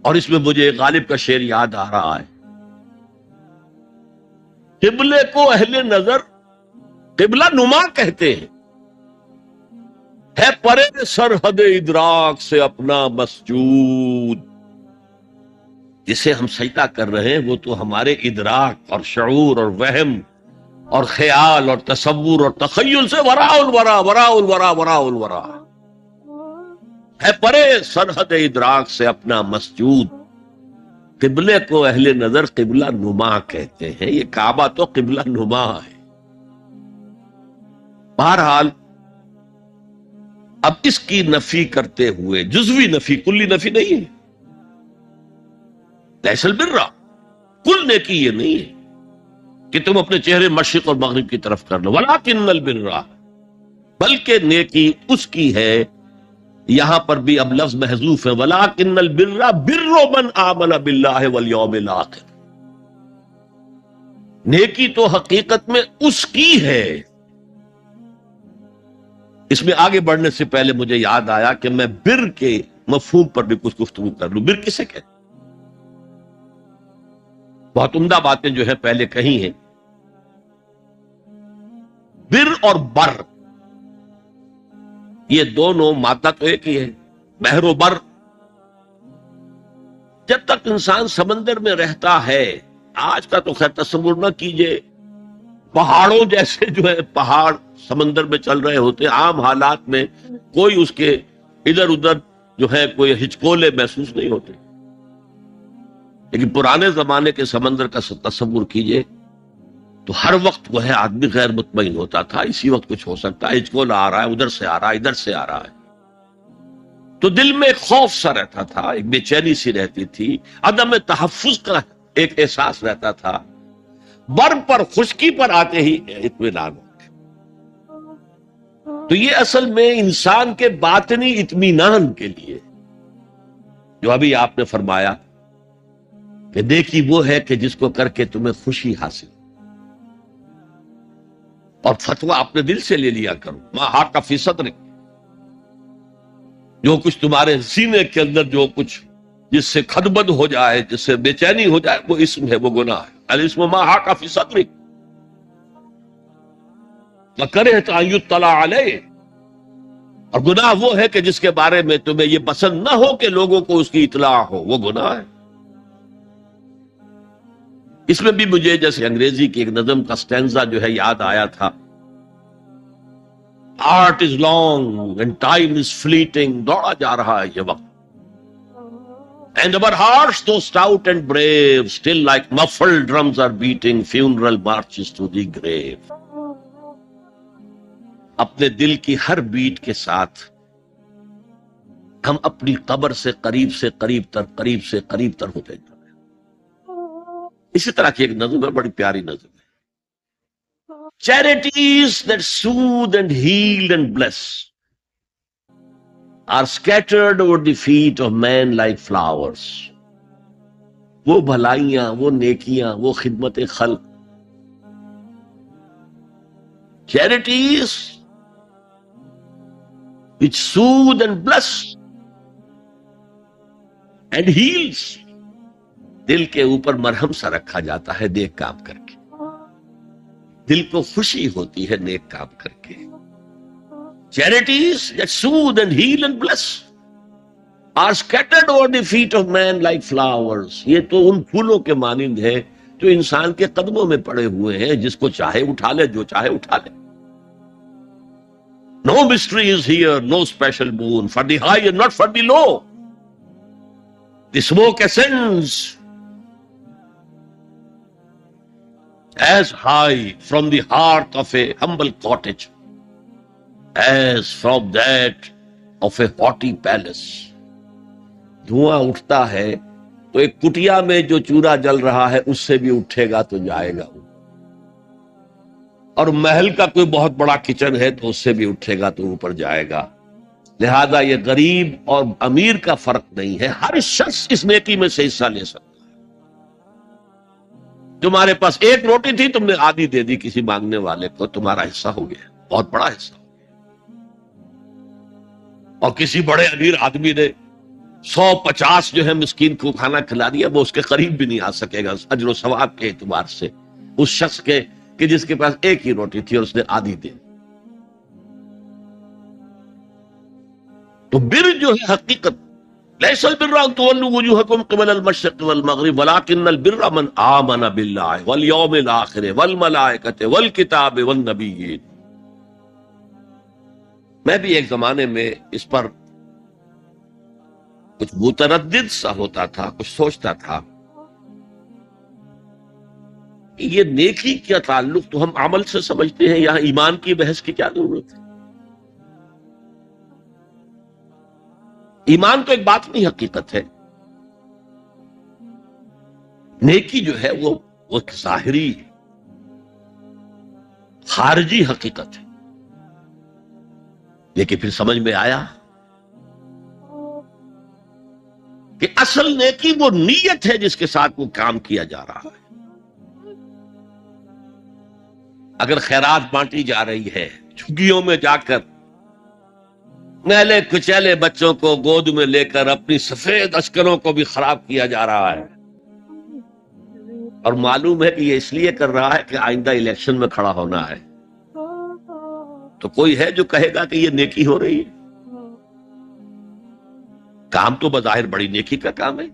اور اس میں مجھے غالب کا شعر یاد آ رہا ہے، قبلے کو اہل نظر قبلہ نما کہتے ہیں، ہے پرے سرحد ادراک سے اپنا مسجود. جسے ہم سجدہ کر رہے ہیں وہ تو ہمارے ادراک اور شعور اور وہم اور خیال اور تصور اور تخیل سے وراء الورا وراء الورا وراء الورا ہے، پرے سرحد ادراک سے اپنا مسجود. قبلے کو اہل نظر قبلہ نما کہتے ہیں، یہ کعبہ تو قبلہ نما ہے. بہرحال اب اس کی نفی کرتے ہوئے، جزوی نفی، کلی نفی نہیں ہے. لیس البر، کل نیکی یہ نہیں ہے کہ تم اپنے چہرے مشرق اور مغرب کی طرف کر لو. ولکن البر، بلکہ نیکی اس کی ہے. یہاں پر بھی اب لفظ محذوف ہے، ولکن البر بر من آمن باللہ والیوم الآخر. نیکی تو حقیقت میں اس کی ہے. اس میں آگے بڑھنے سے پہلے مجھے یاد آیا کہ میں بر کے مفہوم پر بھی کچھ گفتگو کر لوں. بر کسے کہتے؟ بہت عمدہ باتیں جو ہے پہلے کہی ہیں. بر اور بر یہ دونوں مادہ تو ایک ہی ہے، بحر و بر. جب تک انسان سمندر میں رہتا ہے، آج کا تو خیر تصور نہ کیجئے، پہاڑوں جیسے جو ہے پہاڑ سمندر میں چل رہے ہوتے، عام حالات میں کوئی اس کے ادھر ادھر جو ہے کوئی ہچکولے محسوس نہیں ہوتے. لیکن پرانے زمانے کے سمندر کا تصور کیجئے تو ہر وقت وہ ہے آدمی غیر مطمئن ہوتا تھا، اسی وقت کچھ ہو سکتا ہے، ہچکولا آ رہا ہے، ادھر سے آ رہا ہے، ادھر سے آ رہا ہے. تو دل میں ایک خوف سا رہتا تھا، ایک بے چینی سی رہتی تھی، عدم تحفظ کا ایک احساس رہتا تھا. بر پر، خشکی پر آتے ہی اطمینان. تو یہ اصل میں انسان کے باطنی اطمینان کے لیے، جو ابھی آپ نے فرمایا کہ نیکی وہ ہے کہ جس کو کر کے تمہیں خوشی حاصل. اور فتویٰ اپنے دل سے لے لیا کرو. ما حاک فی صدرک، جو کچھ تمہارے سینے کے اندر جو کچھ جس سے خدبد ہو جائے، جس سے بے چینی ہو جائے، وہ اسم ہے، وہ گناہ ہے. الاسم ما حاک فی صدرک وکرہت ان یطلع علیہ، اور گناہ وہ ہے کہ جس کے بارے میں تمہیں یہ پسند نہ ہو کہ لوگوں کو اس کی اطلاع ہو، وہ گناہ ہے. اس میں بھی مجھے جیسے انگریزی کی ایک نظم کا سٹینزا جو ہے یاد آیا تھا. Art is long and time is fleeting, دوڑا جا رہا ہے یہ وقت. And our hearts, though stout and brave, still like muffled drums are beating funeral marches to the grave. اپنے دل کی ہر بیٹ کے ساتھ ہم اپنی قبر سے قریب سے قریب تر، قریب سے قریب تر ہوتے جا رہے ہیں. اسی طرح کی ایک نظم ہے، بڑی پیاری نظم ہے. Charities that soothe and heal and bless are scattered over the feet of men like flowers. وہ بھلائیاں، وہ نیکیاں، وہ خدمت خلق، charities which soothe and bless and heals، دل کے اوپر مرہم سا رکھا جاتا ہے نیک کام کر کے، دل کو خوشی ہوتی ہے نیک کام کر کے. Charities that soothe and heal and bless are scattered over the feet of man like flowers. یہ تو ان پھولوں کے مانند ہے جو انسان کے قدموں میں پڑے ہوئے ہیں، جس کو چاہے اٹھا لے، جو چاہے اٹھا لے. No mystery is here, no special boon for the high and not for the low. The smoke ascends as high from the hearth of a humble cottage as from that of a haughty palace. دھواں اٹھتا ہے تو ایک کٹیا میں جو چورا جل رہا ہے اس سے بھی اٹھے گا تو جائے گا، اور محل کا کوئی بہت بڑا کچن ہے تو اس سے بھی اٹھے گا تو اوپر جائے گا. لہذا یہ غریب اور امیر کا فرق نہیں ہے، ہر شخص اس نیکی میں سے حصہ لے سکتا ہے. تمہارے پاس ایک روٹی تھی، تم نے آدھی دے دی کسی مانگنے والے کو، تمہارا حصہ ہو گیا، بہت بڑا حصہ. اور کسی بڑے امیر آدمی نے 150 جو ہے مسکین کو کھانا کھلا دیا، وہ اس کے قریب بھی نہیں آ سکے گا اجر و ثواب کے اعتبار سے اس شخص کے کہ جس کے پاس ایک ہی روٹی تھی اور اس نے آدھی دی. تو بر جو ہے حقیقت، لیس البر ان تولوا وجوہکم قبل المشرق والمغرب ولکن البر من آمن باللہ والیوم الآخر والملائکۃ والکتاب والنبیین. میں بھی ایک زمانے میں اس پر کچھ متردد سا ہوتا تھا، کچھ سوچتا تھا یہ نیکی کا تعلق تو ہم عمل سے سمجھتے ہیں، یہاں ایمان کی بحث کی کیا ضرورت ہے؟ ایمان تو ایک باطنی حقیقت ہے، نیکی جو ہے وہ ایک ظاہری خارجی حقیقت ہے. لیکن پھر سمجھ میں آیا کہ اصل نیکی وہ نیت ہے جس کے ساتھ وہ کام کیا جا رہا ہے. اگر خیرات بانٹی جا رہی ہے، جھگیوں میں جا کر میلے کچیلے بچوں کو گود میں لے کر اپنی سفید اشکروں کو بھی خراب کیا جا رہا ہے، اور معلوم ہے کہ یہ اس لیے کر رہا ہے کہ آئندہ الیکشن میں کھڑا ہونا ہے، تو کوئی ہے جو کہے گا کہ یہ نیکی ہو رہی ہے؟ کام تو بظاہر بڑی نیکی کا کام ہے.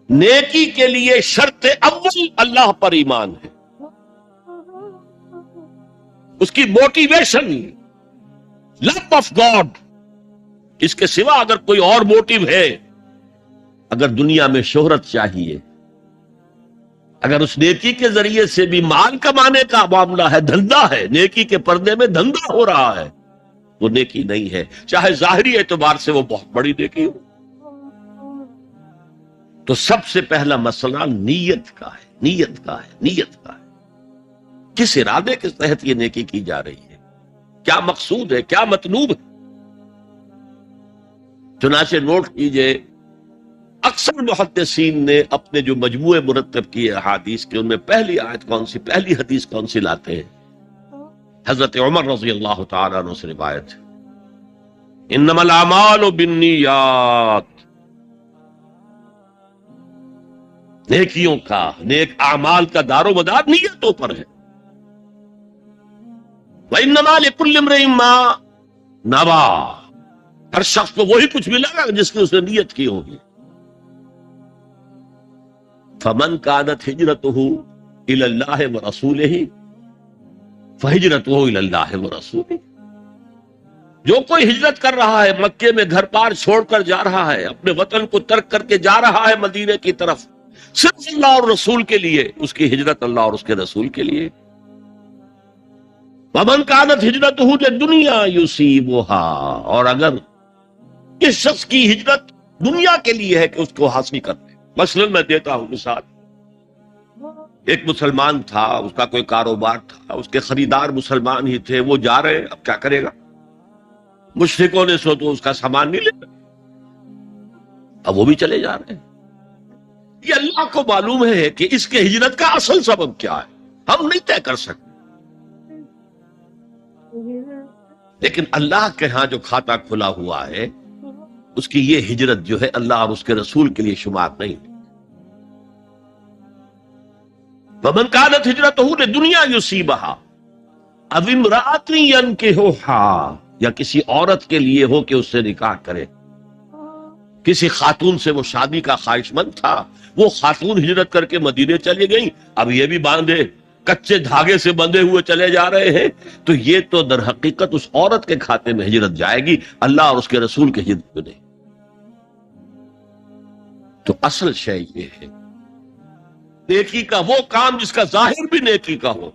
نیکی کے لیے شرط اول اللہ پر ایمان ہے، اس کی موٹیویشن لو آف گاڈ. اس کے سوا اگر کوئی اور موٹیو ہے، اگر دنیا میں شہرت چاہیے، اگر اس نیکی کے ذریعے سے بھی مال کمانے کا معاملہ ہے، دھندا ہے، نیکی کے پردے میں دھندا ہو رہا ہے، وہ نیکی نہیں ہے، چاہے ظاہری اعتبار سے وہ بہت بڑی نیکی ہو. تو سب سے پہلا مسئلہ نیت کا ہے، نیت کا ہے، نیت کا ہے. کس ارادے کے تحت یہ نیکی کی جا رہی ہے، کیا مقصود ہے، کیا مطلوب ہے. چنانچہ نوٹ کیجئے اکثر محدثین نے اپنے جو مجموعے مرتب کیے احادیث کے، ان میں پہلی آیت کون سی، پہلی حدیث کون سی لاتے ہیں؟ حضرت عمر رضی اللہ تعالیٰ عنہ سے روایت ہے، انما الاعمال بالنیات، نیکیوں کا، نیک اعمال کا دار و مدار نیتوں پر ہے، وانما لکل امرئ ما نوی، ہر شخص کو وہی کچھ ملے گا جس کی اس نے نیت کی ہوگی۔ فمن كانت ہجرته الى اللہ ورسولہ فہجرته الى اللہ ورسولہ، جو کوئی ہجرت کر رہا ہے، مکے میں گھر بار چھوڑ کر جا رہا ہے، اپنے وطن کو ترک کر کے جا رہا ہے مدینے کی طرف، صرف اللہ اور رسول کے لیے، اس کی ہجرت اللہ اور اس کے رسول کے لیے۔ ومن كانت ہجرته للدنیا يصيبها، اور اگر اس شخص کی ہجرت دنیا کے لیے ہے کہ اس کو حاصل کرنے، مثلا میں دیتا ہوں مثال، ایک مسلمان تھا، اس کا کوئی کاروبار تھا، اس کے خریدار مسلمان ہی تھے، وہ جا رہے، اب کیا کرے گا، مشرکوں نے سو تو اس کا سامان نہیں لے، اب وہ بھی چلے جا رہے ہیں۔ یہ اللہ کو معلوم ہے کہ اس کے ہجرت کا اصل سبب کیا ہے، ہم نہیں طے کر سکتے، لیکن اللہ کے ہاں جو کھاتا کھلا ہوا ہے، اس کی یہ ہجرت جو ہے اللہ اور اس کے رسول کے لیے شمار نہیں۔ ومن كانت هجرته للدنيا يصيبها او امرأة ينكحها، یا کسی عورت کے لیے ہو کہ اس سے نکاح کرے، کسی خاتون سے وہ شادی کا خواہش مند تھا، وہ خاتون ہجرت کر کے مدینے چلی گئی، اب یہ بھی باندھے کچے دھاگے سے بندھے ہوئے چلے جا رہے ہیں، تو یہ تو در حقیقت اس عورت کے کھاتے میں ہجرت جائے گی، اللہ اور اس کے رسول کے ہجرت میں نہیں۔ تو اصل شے یہ ہے، نیکی کا وہ کام جس کا ظاہر بھی نیکی کا ہو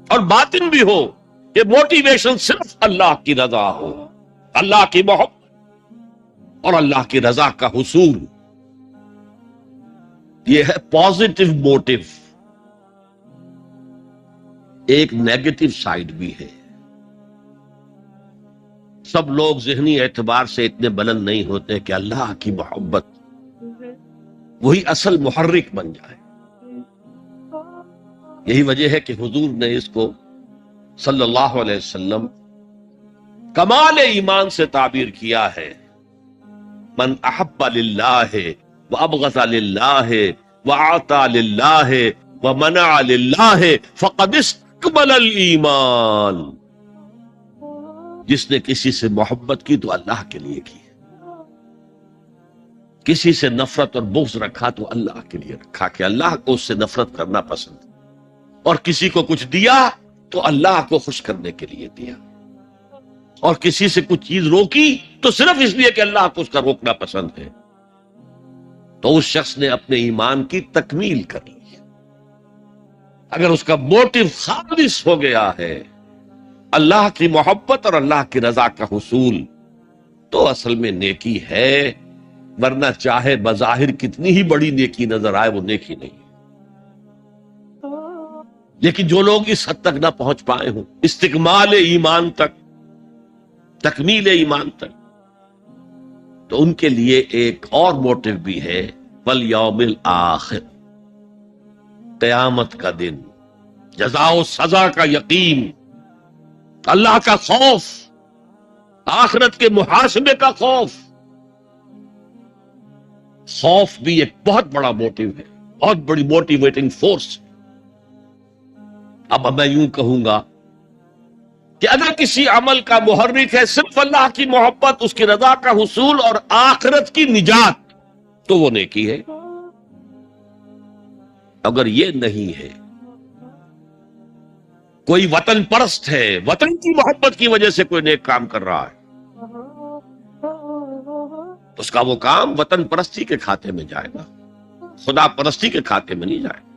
اور باطن بھی ہو، یہ موٹیویشن صرف اللہ کی رضا ہو، اللہ کی محبت اور اللہ کی رضا کا حصول، یہ ہے پازیٹو موٹیو۔ ایک نیگیٹو سائیڈ بھی ہے، سب لوگ ذہنی اعتبار سے اتنے بلند نہیں ہوتے کہ اللہ کی محبت وہی اصل محرک بن جائے۔ یہی وجہ ہے کہ حضور نے اس کو صلی اللہ علیہ وسلم کمال ایمان سے تعبیر کیا ہے، من احب للہ وابغض للہ واعطى للہ ومنع للہ فقد استکمل الایمان، جس نے کسی سے محبت کی تو اللہ کے لیے کی، کسی سے نفرت اور بغض رکھا تو اللہ کے لیے رکھا، کہ اللہ کو اس سے نفرت کرنا پسند، اور کسی کو کچھ دیا تو اللہ کو خوش کرنے کے لیے دیا، اور کسی سے کچھ چیز روکی تو صرف اس لیے کہ اللہ کو اس کا روکنا پسند ہے، تو اس شخص نے اپنے ایمان کی تکمیل کر لی۔ اگر اس کا موٹیو خالص ہو گیا ہے اللہ کی محبت اور اللہ کی رضا کا حصول، تو اصل میں نیکی ہے، ورنہ چاہے بظاہر کتنی ہی بڑی نیکی نظر آئے وہ نیکی نہیں۔ لیکن جو لوگ اس حد تک نہ پہنچ پائے ہوں، استکمال ایمان تک، تکمیل ایمان تک، تو ان کے لیے ایک اور موٹیو بھی ہے، والیوم الآخر، قیامت کا دن، جزا و سزا کا یقین، اللہ کا خوف، آخرت کے محاسبے کا خوف۔ خوف بھی ایک بہت بڑا موٹیو ہے، بہت بڑی موٹیویٹنگ فورس۔ اب میں یوں کہوں گا کہ اگر کسی عمل کا محرک ہے صرف اللہ کی محبت، اس کی رضا کا حصول اور آخرت کی نجات، تو وہ نیکی ہے۔ اگر یہ نہیں ہے، کوئی وطن پرست ہے، وطن کی محبت کی وجہ سے کوئی نیک کام کر رہا ہے، تو اس کا وہ کام وطن پرستی کے کھاتے میں جائے گا، خدا پرستی کے کھاتے میں نہیں جائے گا۔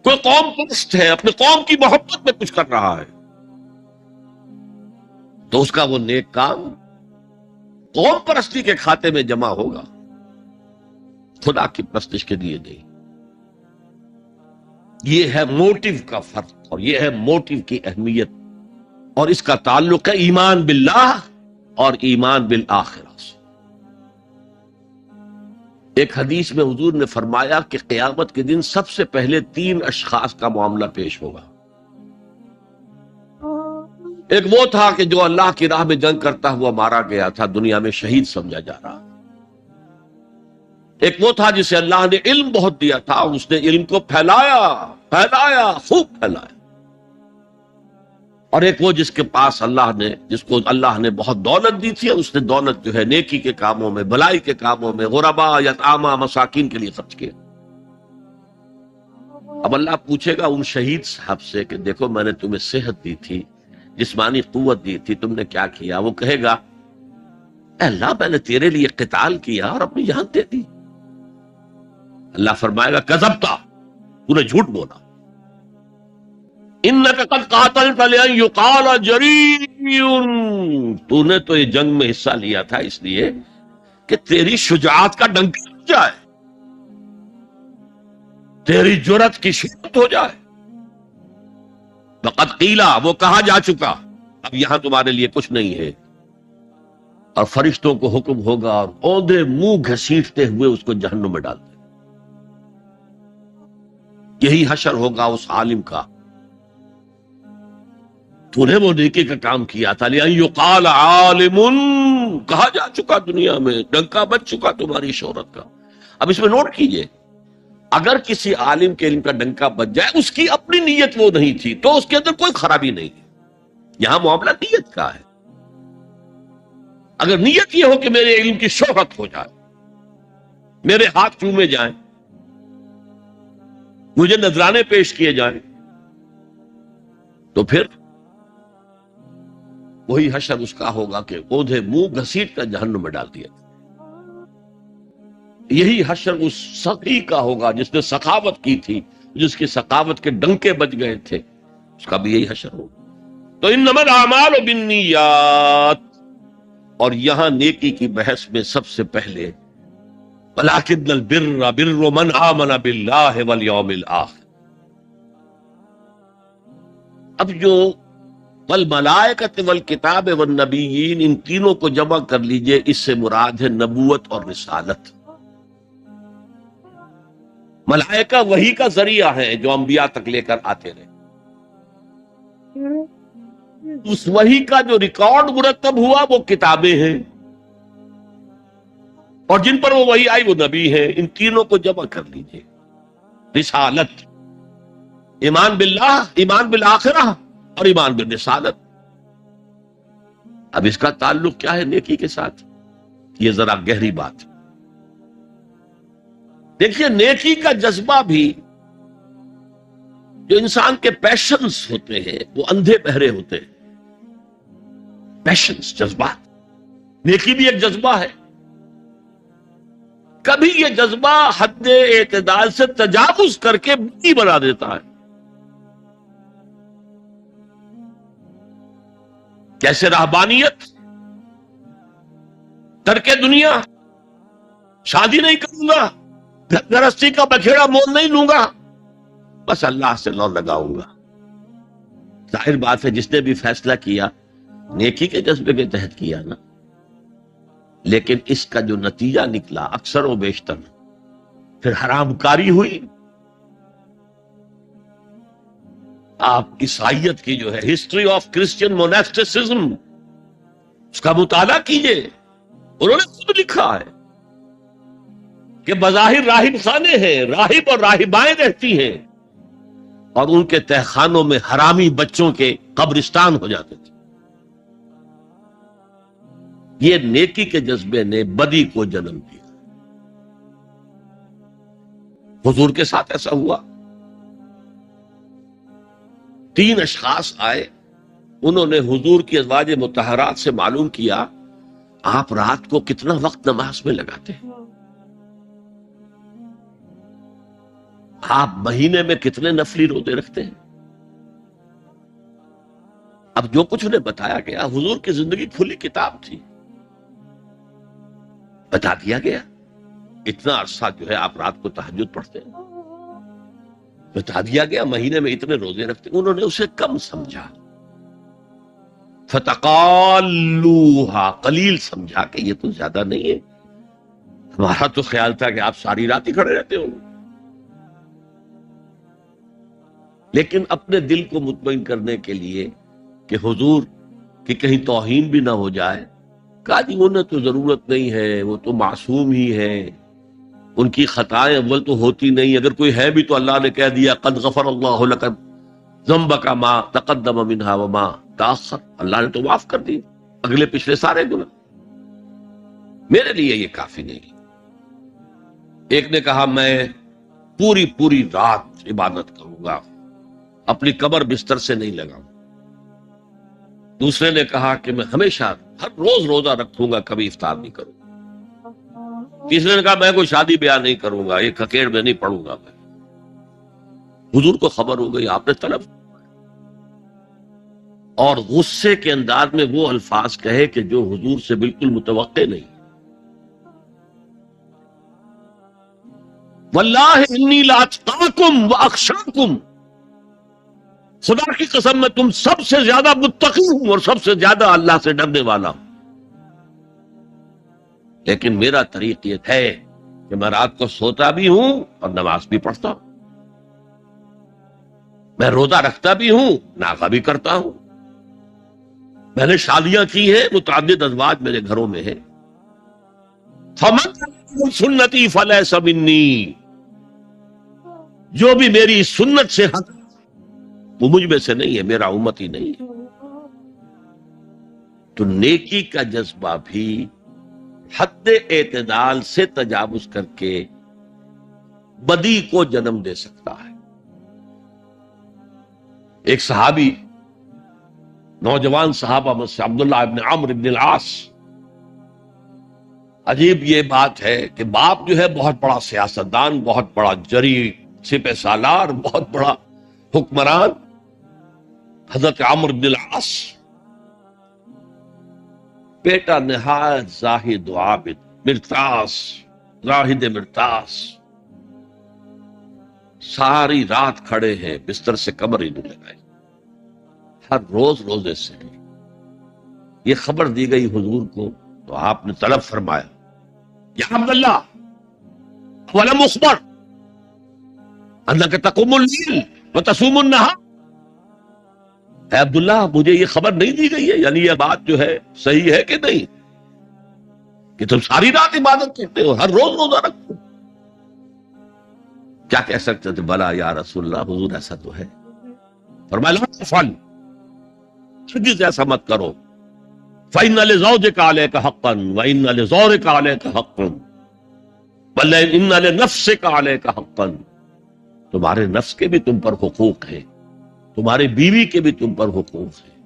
کوئی قوم پرست ہے، اپنے قوم کی محبت میں کچھ کر رہا ہے، تو اس کا وہ نیک کام قوم پرستی کے کھاتے میں جمع ہوگا، خدا کی پرستش کے لیے نہیں۔ یہ ہے موٹیو کا فرق، اور یہ ہے موٹیو کی اہمیت، اور اس کا تعلق ہے ایمان باللہ اور ایمان بالآخرہ سے۔ ایک حدیث میں حضور نے فرمایا کہ قیامت کے دن سب سے پہلے 3 اشخاص کا معاملہ پیش ہوگا۔ ایک وہ تھا کہ جو اللہ کی راہ میں جنگ کرتا ہوا مارا گیا تھا، دنیا میں شہید سمجھا جا رہا۔ ایک وہ تھا جسے اللہ نے علم بہت دیا تھا، اس نے علم کو پھیلایا، خوب پھیلایا۔ اور ایک وہ جس کے پاس جس کو اللہ نے بہت دولت دی تھی، اور اس نے دولت جو ہے نیکی کے کاموں میں، بھلائی کے کاموں میں، غربا، یتاما، مساکین کے لیے خرچ کیا۔ اب اللہ پوچھے گا ان شہید صاحب سے کہ دیکھو میں نے تمہیں صحت دی تھی، جسمانی قوت دی تھی، تم نے کیا کیا؟ وہ کہے گا اے اللہ میں نے تیرے لیے قتال کیا اور اپنی جان دے دی۔ اللہ فرمائے گا کذبتا، تو نے جھوٹ بولا، انک قد قاتلت لأن یقال جریء، تو نے تو یہ جنگ میں حصہ لیا تھا اس لیے کہ تیری شجاعت کا ڈنک ہو جائے، تیری جرأت کی شدت ہو جائے۔ وقد قیلا، وہ کہا جا چکا، اب یہاں تمہارے لیے کچھ نہیں ہے۔ اور فرشتوں کو حکم ہوگا اور اوندے منہ گھسیٹتے ہوئے اس کو جہنم میں ڈال دیں۔ یہی حشر ہوگا اس عالم کا، تو نے وہ نیکی کا کام کیا تھا، لئن یقال عالم، کہا جا چکا دنیا میں، ڈنکا بج چکا تمہاری شہرت کا۔ اب اس میں نوٹ کیجئے، اگر کسی عالم کے علم کا ڈنکا بج جائے، اس کی اپنی نیت وہ نہیں تھی تو اس کے اندر کوئی خرابی نہیں ہے۔ یہاں معاملہ نیت کا ہے۔ اگر نیت یہ ہو کہ میرے علم کی شہرت ہو جائے، میرے ہاتھ چومے جائیں، مجھے نذرانے پیش کیے جائیں، تو پھر وہی حشر اس کا ہوگا کہ اوندھے منہ گھسیٹ کر جہنم میں ڈال دیا۔ یہی حشر اس سخی کا ہوگا جس نے سخاوت کی تھی، جس کی سخاوت کے ڈنکے بج گئے تھے، اس کا بھی یہی حشر ہوگا۔ تو انما الاعمال بالنیات، اور یہاں نیکی کی بحث میں سب سے پہلے ولکن البر بر من آمن باللہ والیوم الآخر۔ اب جو والملائکۃ والکتاب والنبیین، ان تینوں کو جمع کر لیجئے، اس سے مراد ہے نبوت اور رسالت۔ ملائکہ وحی کا ذریعہ ہے جو انبیاء تک لے کر آتے رہے، اس وحی کا جو ریکارڈ مرتب ہوا وہ کتابیں ہیں، اور جن پر وہ وحی آئی وہ نبی ہیں۔ ان تینوں کو جمع کر لیجئے، رسالت، ایمان باللہ، ایمان بالآخرہ، اور ایمان بالرسالت۔ اب اس کا تعلق کیا ہے نیکی کے ساتھ؟ یہ ذرا گہری بات ہے۔ دیکھیے نیکی کا جذبہ بھی، جو انسان کے پیشنز ہوتے ہیں وہ اندھے بہرے ہوتے ہیں۔ پیشنز، جذبات، نیکی بھی ایک جذبہ ہے۔ کبھی یہ جذبہ حد اعتدال سے تجاوز کر کے بری بنا دیتا ہے۔ کیسے؟ رہبانیت، ترک دنیا، شادی نہیں کروں گا، گرہستی کا بکھیڑا مول نہیں لوں گا، بس اللہ سے لو لگاؤں گا۔ ظاہر بات ہے جس نے بھی فیصلہ کیا نیکی کے جذبے کے تحت کیا نا، لیکن اس کا جو نتیجہ نکلا اکثر و بیشتر پھر حرام کاری ہوئی۔ آپ عیسائیت کی جو ہے ہسٹری آف کرسچین موناسٹسزم، اس کا مطالعہ کیجئے، انہوں نے خود لکھا ہے کہ بظاہر راہب خانے ہیں، راہب اور راہبائیں رہتی ہیں، اور ان کے تہخانوں میں حرامی بچوں کے قبرستان ہو جاتے تھے۔ یہ نیکی کے جذبے نے بدی کو جنم دیا۔ حضور کے ساتھ ایسا ہوا۔ 3 اشخاص آئے، انہوں نے حضور کی ازواج مطہرات سے معلوم کیا آپ رات کو کتنا وقت نماز میں لگاتے ہیں، آپ مہینے میں کتنے نفلی روزے رکھتے ہیں۔ اب جو کچھ انہیں بتایا گیا، حضور کی زندگی کھلی کتاب تھی، بتا دیا گیا اتنا عرصہ جو ہے آپ رات کو تہجد پڑھتے ہیں، بتا دیا گیا مہینے میں اتنے روزے رکھتے ہیں۔ انہوں نے اسے کم سمجھا، فتقالوہا، قلیل سمجھا کہ یہ تو زیادہ نہیں ہے۔ ہمارا تو خیال تھا کہ آپ ساری رات ہی کھڑے رہتے ہو. لیکن اپنے دل کو مطمئن کرنے کے لیے کہ حضور کی کہیں توہین بھی نہ ہو جائے، کہا جی انہیں تو ضرورت نہیں ہے، وہ تو معصوم ہی ہے، ان کی خطائیں اول تو ہوتی نہیں، اگر کوئی ہے بھی تو اللہ نے کہہ دیا قد غفر اللہ لک ذنبک ما تقدم منها وما تاخر، اللہ نے تو معاف کر دی اگلے پچھلے سارے گناہ، میرے لیے یہ کافی نہیں. ایک نے کہا میں پوری رات عبادت کروں گا، اپنی قبر بستر سے نہیں لگاؤں. دوسرے نے کہا کہ میں ہمیشہ ہر روز روزہ رکھوں گا، کبھی افطار نہیں کروں گا. تیسرے نے کہا میں کوئی شادی بیاہ نہیں کروں گا، ایک ککیڑ میں نہیں پڑوں گا. میں حضور کو خبر ہو گئی آپ نے طلب، اور غصے کے انداز میں وہ الفاظ کہے کہ جو حضور سے بالکل متوقع نہیں. واللہ انی لاتقاکم واخشاکم، خدا کی قسم میں تم سب سے زیادہ متقی ہوں اور سب سے زیادہ اللہ سے ڈرنے والا ہوں. لیکن میرا طریق یہ ہے کہ میں رات کو سوتا بھی ہوں اور نماز بھی پڑھتا ہوں، میں روزہ رکھتا بھی ہوں، نافع بھی کرتا ہوں، میں نے شادیاں کی ہیں، متعدد ازواج میرے گھروں میں ہیں. فمن سنتی فلیس منی، جو بھی میری سنت سے ہٹ وہ مجھ میں سے نہیں ہے، میرا امت ہی نہیں ہے. تو نیکی کا جذبہ بھی حد اعتدال سے تجاوز کر کے بدی کو جنم دے سکتا ہے. ایک صحابی، نوجوان صحابہ میں سے عبداللہ ابن عمرو ابن العاص، عجیب یہ بات ہے کہ باپ جو ہے بہت بڑا سیاستدان، بہت بڑا جری سپہ سالار، بہت بڑا حکمران، حضرت عمرو بن العاص، بیٹا نہایت زاہد و عابد، مرتاس، زاہد مرتاس، ساری رات کھڑے ہیں، بستر سے کمر ہی نہیں لگائی، ہر روز روزے سے. یہ خبر دی گئی حضور کو تو آپ نے طلب فرمایا یا عبداللہ ولم اخبر انک تقوم اللیل وتصوم النہار، اے عبداللہ مجھے یہ خبر نہیں دی گئی ہے، یعنی یہ بات جو ہے صحیح ہے کہ نہیں کہ تم ساری رات عبادت کرتے ہو، ہر روز روزہ رکھتے ہو؟ کیا کہہ سکتے تھے؟ بلا یا رسول اللہ، حضور ایسا تو ہے. فرمایا لا تفعل، ہرگز ایسا مت کرو. فإن لزوجك عليك حقا وإن لزورك عليك حقا بل إن لنفسك عليك حقا، تمہارے نفس کے بھی تم پر حقوق ہیں، تمہاری بیوی کے بھی تم پر حقوق ہیں.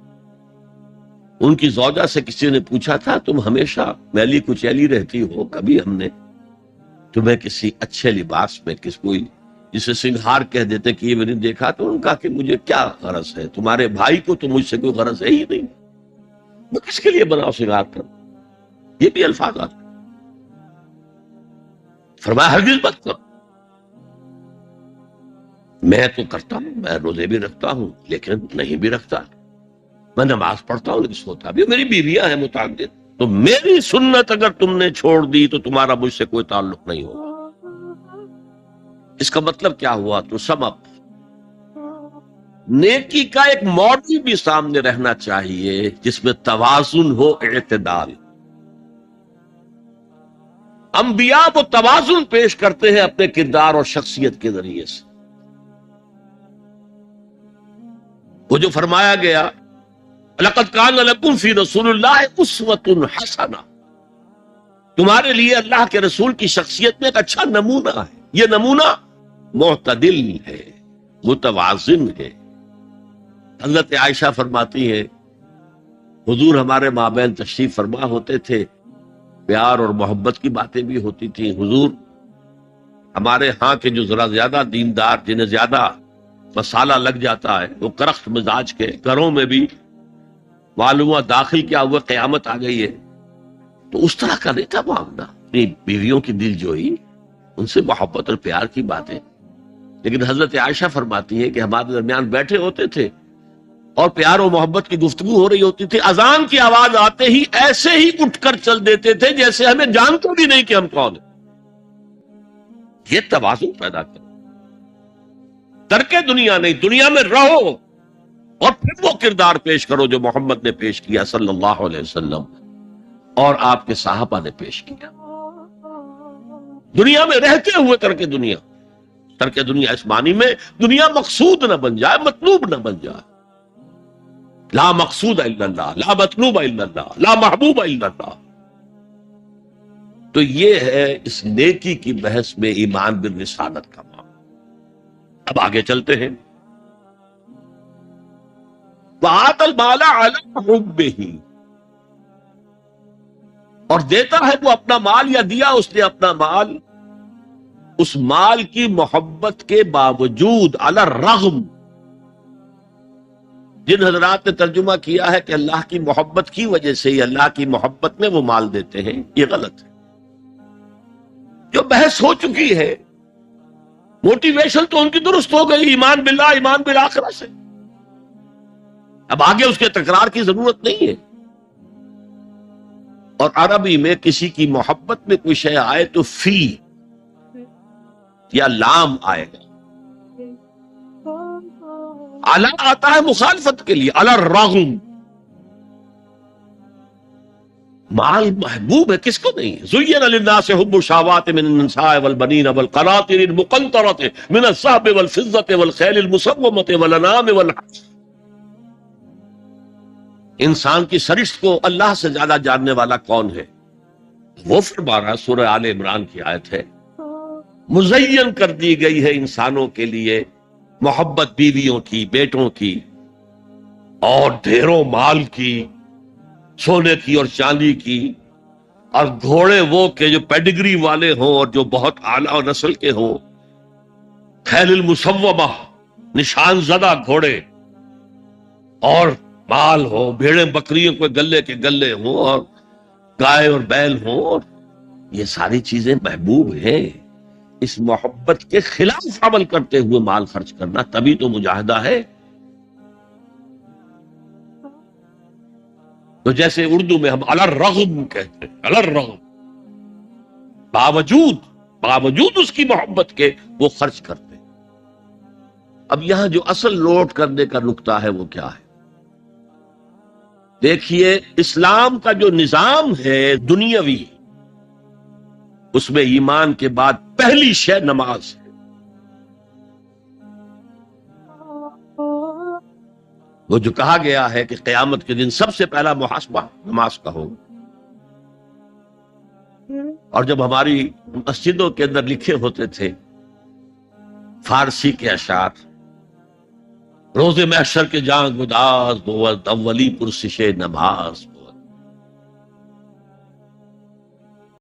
ان کی زوجہ سے کسی نے پوچھا تھا تم ہمیشہ میلی کچیلی رہتی ہو، کبھی ہم نے تمہیں کسی اچھے لباس میں، کس کوئی جسے سنگھار کہہ دیتے کہ یہ میں نے دیکھا؟ تو ان کا کہ مجھے کیا غرض ہے، تمہارے بھائی کو تو مجھ سے کوئی غرض ہے ہی نہیں، میں کس کے لیے بناؤ سنگھار کروں؟ یہ بھی الفاظ آتے. فرمایا ہرگز مت کرو. میں تو کرتا ہوں، میں روزے بھی رکھتا ہوں لیکن نہیں بھی رکھتا، میں نماز پڑھتا ہوں لیکن سوتا بھی، میری بیویاں ہیں متعدد، تو میری سنت اگر تم نے چھوڑ دی تو تمہارا مجھ سے کوئی تعلق نہیں ہوگا. اس کا مطلب کیا ہوا؟ تو سم اپ، نیکی کا ایک ماڈل بھی سامنے رہنا چاہیے جس میں توازن ہو، اعتدال. انبیاء وہ توازن پیش کرتے ہیں اپنے کردار اور شخصیت کے ذریعے سے. وہ جو فرمایا گیا لقد کان لکم فی رسول اللہ اسوۃ حسنہ، تمہارے لیے اللہ کے رسول کی شخصیت میں ایک اچھا نمونہ ہے. یہ نمونہ معتدل ہے، متوازن ہے. حضرت عائشہ فرماتی ہے حضور ہمارے مابین تشریف فرما ہوتے تھے، پیار اور محبت کی باتیں بھی ہوتی تھیں. حضور ہمارے ہاں کے جو ذرا زیادہ دیندار، جنہیں زیادہ مسالہ لگ جاتا ہے، وہ کرخت مزاج کے گھروں میں بھی معلوم ہوا داخل کیا ہوا قیامت آ گئی ہے. تو اس طرح کا نہیں تھا معاملہ، اپنی بیویوں کی دل جوئی، ان سے محبت اور پیار کی باتیں. لیکن حضرت عائشہ فرماتی ہے کہ ہمارے درمیان بیٹھے ہوتے تھے اور پیار و محبت کی گفتگو ہو رہی ہوتی تھی، اذان کی آواز آتے ہی ایسے ہی اٹھ کر چل دیتے تھے جیسے ہمیں جانتے بھی نہیں کہ ہم کون ہیں. یہ توازن پیدا کرو. ترک دنیا نہیں، دنیا میں رہو اور پھر وہ کردار پیش کرو جو محمد نے پیش کیا صلی اللہ علیہ وسلم اور آپ کے صحابہ نے پیش کیا. دنیا میں رہتے ہوئے ترک دنیا. ترک دنیا اس معنی میں دنیا مقصود نہ بن جائے، مطلوب نہ بن جائے. لا مقصود الا اللہ، لا مطلوب الا اللہ، لا محبوب الا اللہ. تو یہ ہے اس نیکی کی بحث میں ایمان بالرسالت کا معاملہ. اب آگے چلتے ہیں. وآتى المال على حبه، اور دیتا ہے وہ اپنا مال، یا دیا اس نے اپنا مال اس مال کی محبت کے باوجود، علی الرغم. جن حضرات نے ترجمہ کیا ہے کہ اللہ کی محبت کی وجہ سے ہی اللہ کی محبت میں وہ مال دیتے ہیں، یہ غلط ہے. جو بحث ہو چکی ہے، موٹیویشن تو ان کی درست ہو گئی، ایمان باللہ، ایمان بالآخرہ سے. اب آگے اس کے تکرار کی ضرورت نہیں ہے. اور عربی میں کسی کی محبت میں کوئی شے آئے تو فی یا لام آئے گا. علی آتا ہے مخالفت کے لیے، علی الرغم. مال محبوب ہے، کس کو نہیں؟ زین للناس حب الشہوات من النساء والبنین والقناطر المقنطرۃ من الذهب والفضة والخیل المسومۃ والانعام والحرث. انسان کی سرشت کو اللہ سے زیادہ جاننے والا کون ہے؟ وہ فرما رہا سورہ آل عمران کی آیت ہے، مزین کر دی گئی ہے انسانوں کے لیے محبت بیویوں کی، بیٹوں کی، اور ڈھیروں مال کی، سونے کی اور چاندی کی، اور گھوڑے وہ کہ جو پیڈگری والے ہوں اور جو بہت اعلیٰ نسل کے ہوں، خیل المسومہ، نشان زدہ گھوڑے، اور مال ہو، بھیڑیں بکریوں کے گلے ہوں، اور گائے اور بیل ہوں. اور یہ ساری چیزیں محبوب ہیں. اس محبت کے خلاف عمل کرتے ہوئے مال خرچ کرنا تبھی تو مجاہدہ ہے. تو جیسے اردو میں ہم علی الرغم کہتے ہیں، علی الرغم، باوجود اس کی محبت کے وہ خرچ کرتے ہیں. اب یہاں جو اصل نوٹ کرنے کا نقطہ ہے وہ کیا ہے؟ دیکھیے، اسلام کا جو نظام ہے دنیاوی، اس میں ایمان کے بعد پہلی شے نماز ہے. وہ جو کہا گیا ہے کہ قیامت کے دن سب سے پہلا محاسبہ نماز کا ہوگا. اور جب ہماری مسجدوں کے اندر لکھے ہوتے تھے فارسی کے اشعار، روز محشر کے جان گداز بود اولی پرسش نماز.